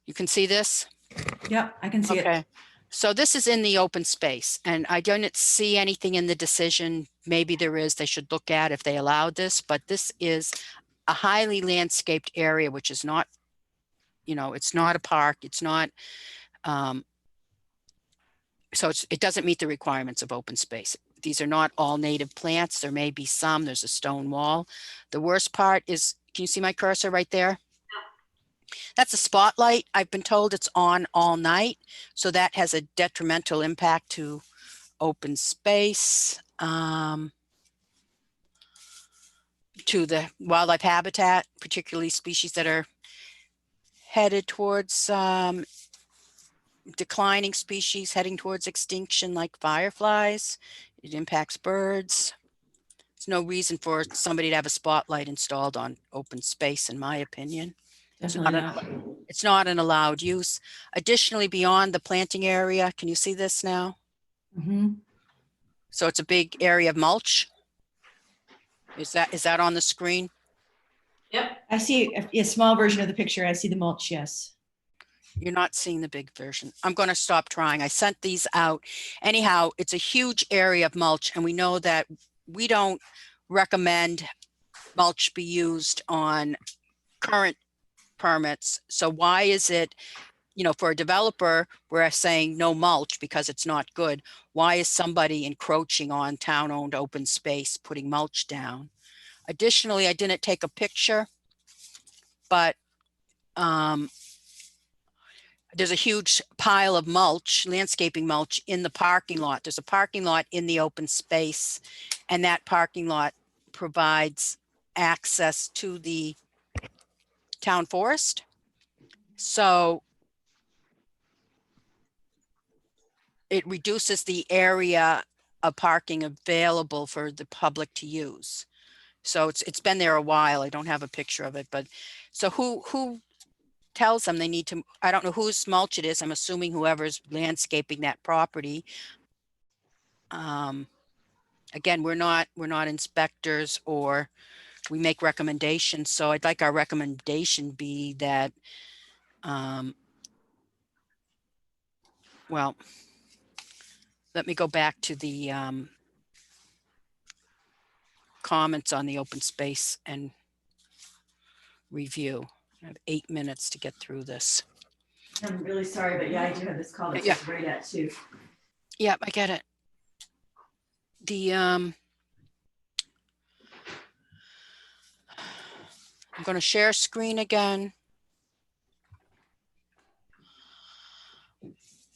You can see this? Yeah, I can see it. Okay. So this is in the open space and I didn't see anything in the decision. Maybe there is, they should look at if they allowed this, but this is a highly landscaped area, which is not, you know, it's not a park. It's not, so it doesn't meet the requirements of open space. These are not all native plants. There may be some, there's a stone wall. The worst part is, can you see my cursor right there? That's a spotlight. I've been told it's on all night. So that has a detrimental impact to open space, to the wildlife habitat, particularly species that are headed towards declining species, heading towards extinction, like fireflies. It impacts birds. There's no reason for somebody to have a spotlight installed on open space, in my opinion. Definitely not. It's not an allowed use. Additionally, beyond the planting area, can you see this now? Mhm. So it's a big area of mulch. Is that on the screen? Yep. I see a small version of the picture. I see the mulch. Yes. You're not seeing the big version. I'm going to stop trying. I sent these out. Anyhow, it's a huge area of mulch, and we know that we don't recommend mulch be used on current permits. So why is it, for a developer, we're saying no mulch because it's not good. Why is somebody encroaching on town-owned open space, putting mulch down? Additionally, I didn't take a picture, but there's a huge pile of mulch, landscaping mulch in the parking lot. There's a parking lot in the open space, and that parking lot provides access to the town forest. So it reduces the area of parking available for the public to use. So it's been there a while. I don't have a picture of it, but so who tells them they need to, I don't know whose mulch it is. I'm assuming whoever's landscaping that property. Again, we're not inspectors, or we make recommendations. So I'd like our recommendation be that, well, let me go back to the comments on the open space and review. I have 8 minutes to get through this. I'm really sorry, but yeah, I do have this call that's just right at 2. Yep, I get it. I'm going to share screen again.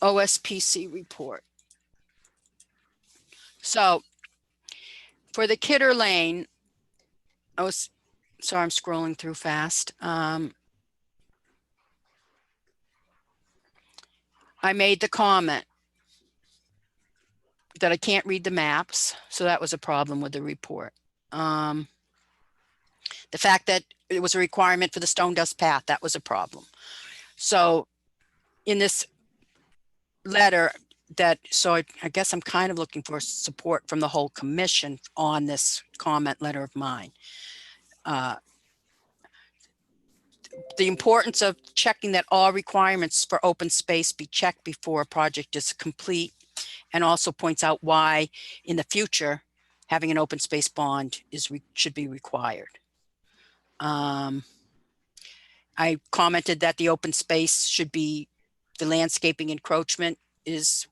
OSPC report. So for the Kidder Lane, sorry, I'm scrolling through fast. I made the comment that I can't read the maps. So that was a problem with the report. The fact that it was a requirement for the stone dust path, that was a problem. So in this letter so I guess I'm kind of looking for support from the whole commission on this comment letter of mine. The importance of checking that all requirements for open space be checked before a project is complete, and also points out why in the future having an open space bond should be required. I commented that the open space should be, the landscaping encroachment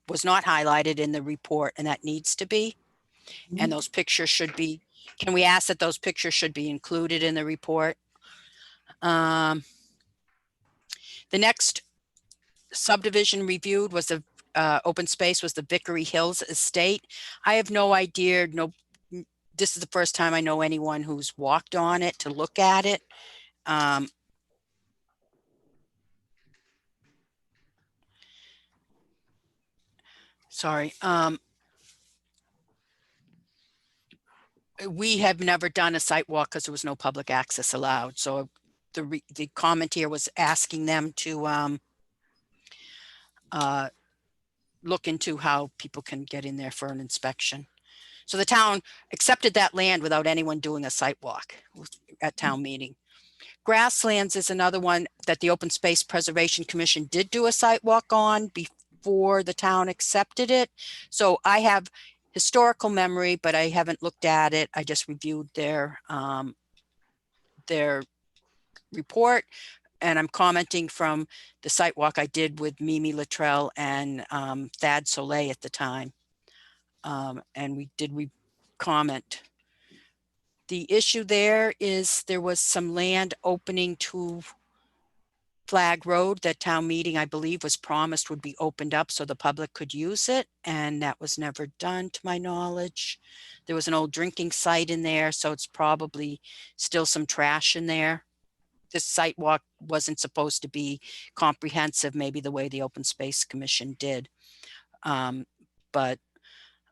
was not highlighted in the report, and that needs to be. And those pictures should be, can we ask that those pictures should be included in the report? The next subdivision reviewed was the open space was the Vickery Hills Estate. I have no idea. This is the first time I know anyone who's walked on it to look at it. Sorry. We have never done a site walk because there was no public access allowed. So the comment here was asking them to look into how people can get in there for an inspection. So the town accepted that land without anyone doing a site walk at town meeting. Grasslands is another one that the Open Space Preservation Commission did do a site walk on before the town accepted it. So I have historical memory, but I haven't looked at it. I just reviewed their report, and I'm commenting from the site walk I did with Mimi Luttrell and Thad Soleil at the time. And we did comment. The issue there is there was some land opening to Flag Road that town meeting, I believe, was promised would be opened up so the public could use it. And that was never done to my knowledge. There was an old drinking site in there, so it's probably still some trash in there. This site walk wasn't supposed to be comprehensive, maybe the way the Open Space Commission did. But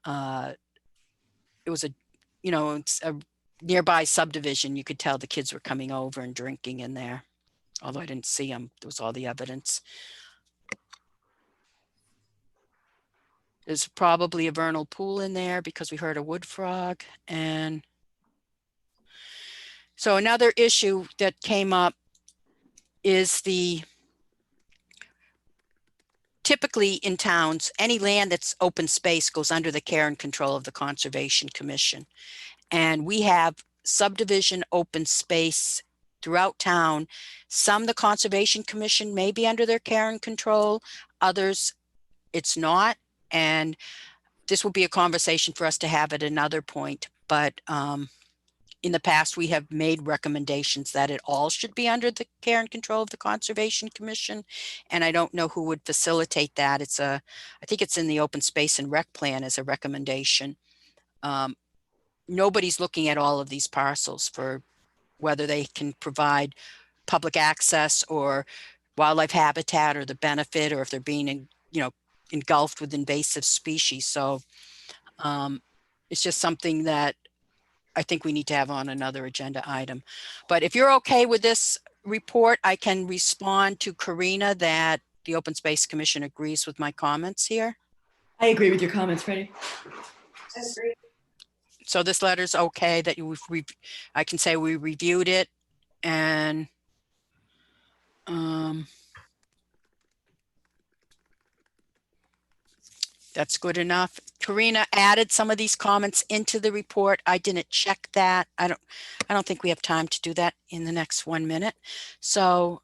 it was it's a nearby subdivision. You could tell the kids were coming over and drinking in there. Although I didn't see them, there was all the evidence. There's probably a vernal pool in there because we heard a wood frog. And so another issue that came up is the typically in towns, any land that's open space goes under the care and control of the Conservation Commission. And we have subdivision open space throughout town. Some the Conservation Commission may be under their care and control, others it's not. And this will be a conversation for us to have at another point. But in the past, we have made recommendations that it all should be under the care and control of the Conservation Commission. And I don't know who would facilitate that. I think it's in the open space and rec plan as a recommendation. Nobody's looking at all of these parcels for whether they can provide public access or wildlife habitat or the benefit, or if they're being, engulfed with invasive species. So it's just something that I think we need to have on another agenda item. But if you're okay with this report, I can respond to Karina that the Open Space Commission agrees with my comments here. I agree with your comments, Freddie. So this letter's okay that I can say we reviewed it, and that's good enough. Karina added some of these comments into the report. I didn't check that. I don't think we have time to do that in the next 1 minute. So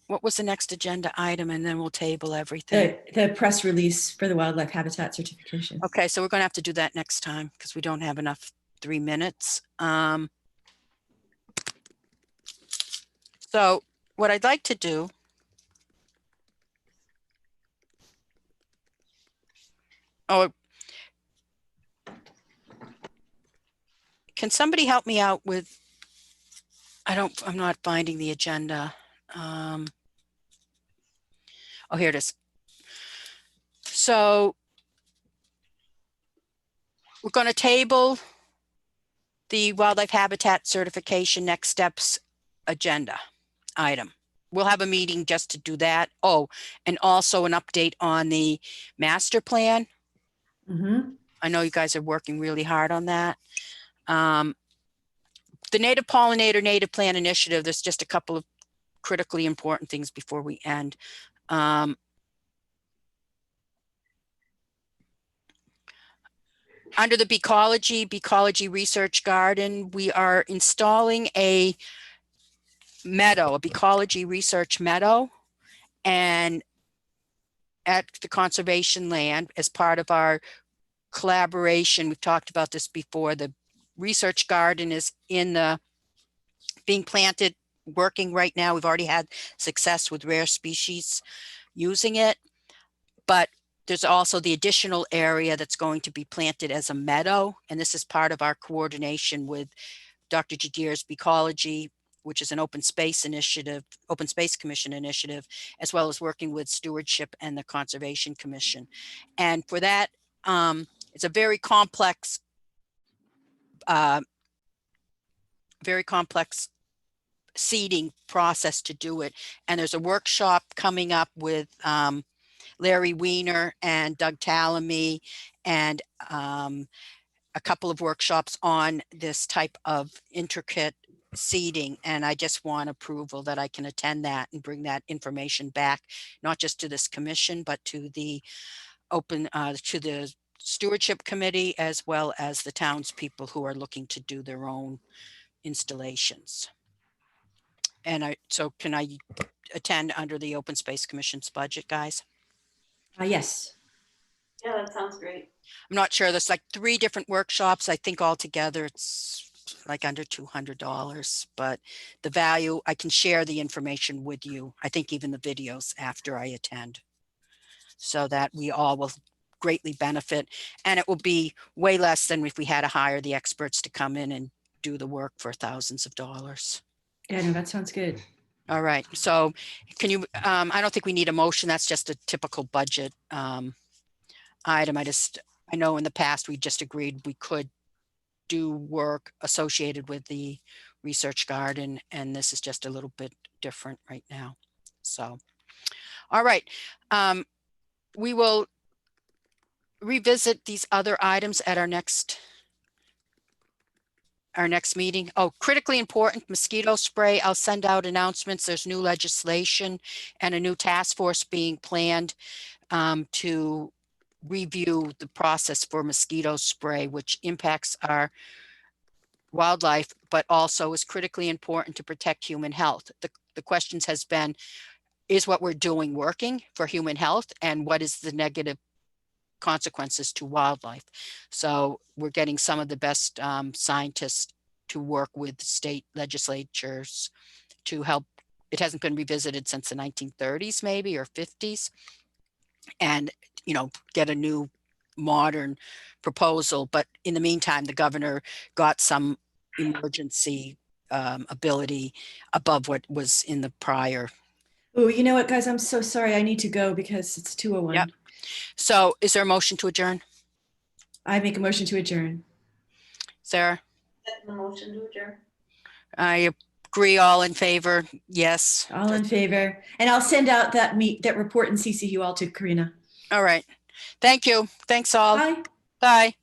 what was the next agenda item? And then we'll table everything. The press release for the wildlife habitat certification. Okay, so we're going to have to do that next time because we don't have enough 3 minutes. So what I'd like to do can somebody help me out with, I'm not finding the agenda. Oh, here it is. So we're going to table the wildlife habitat certification next steps agenda item. We'll have a meeting just to do that. Oh, and also an update on the master plan. Mm-hmm. I know you guys are working really hard on that. The Native Pollinator Native Plant Initiative, there's just a couple of critically important things before we end. Under the Beecology Research Garden, we are installing a meadow, a Beecology Research Meadow, and at the conservation land as part of our collaboration. We've talked about this before. The research garden is being planted, working right now. We've already had success with rare species using it, but there's also the additional area that's going to be planted as a meadow. And this is part of our coordination with Dr. Jadir's Beecology, which is an open space commission initiative, as well as working with stewardship and the Conservation Commission. And for that, it's a very complex seeding process to do it. And there's a workshop coming up with Larry Weiner and Doug Tallamy, and a couple of workshops on this type of intricate seeding. And I just want approval that I can attend that and bring that information back, not just to this commission, but to the to the stewardship committee, as well as the townspeople who are looking to do their own installations. And so can I attend under the Open Space Commission's budget, guys? Yes. Yeah, that sounds great. I'm not sure. There's like 3 different workshops. I think altogether it's like under $200, but the value, I can share the information with you. I think even the videos after I attend, so that we all will greatly benefit. And it will be way less than if we had to hire the experts to come in and do the work for thousands of dollars. Yeah, no, that sounds good. All right. So can you, I don't think we need a motion. That's just a typical budget item. I know in the past, we just agreed we could do work associated with the research garden, and this is just a little bit different right now. So, all right. We will revisit these other items at our next our next meeting. Oh, critically important mosquito spray. I'll send out announcements. There's new legislation and a new task force being planned to review the process for mosquito spray, which impacts our wildlife, but also is critically important to protect human health. The questions has been, is what we're doing working for human health, and what is the negative consequences to wildlife? So we're getting some of the best scientists to work with state legislatures to help. It hasn't been revisited since the 1930s, maybe, or 50s, and, you know, get a new modern proposal. But in the meantime, the governor got some emergency ability above what was in the prior. Oh, you know what, guys? I'm so sorry. I need to go because it's 2:01. Yep. So is there a motion to adjourn? I make a motion to adjourn. Sarah? Second the motion to adjourn. I agree. All in favor? Yes. All in favor. And I'll send out that report and CC you all to Karina. All right. Thank you. Thanks all. Bye. Bye.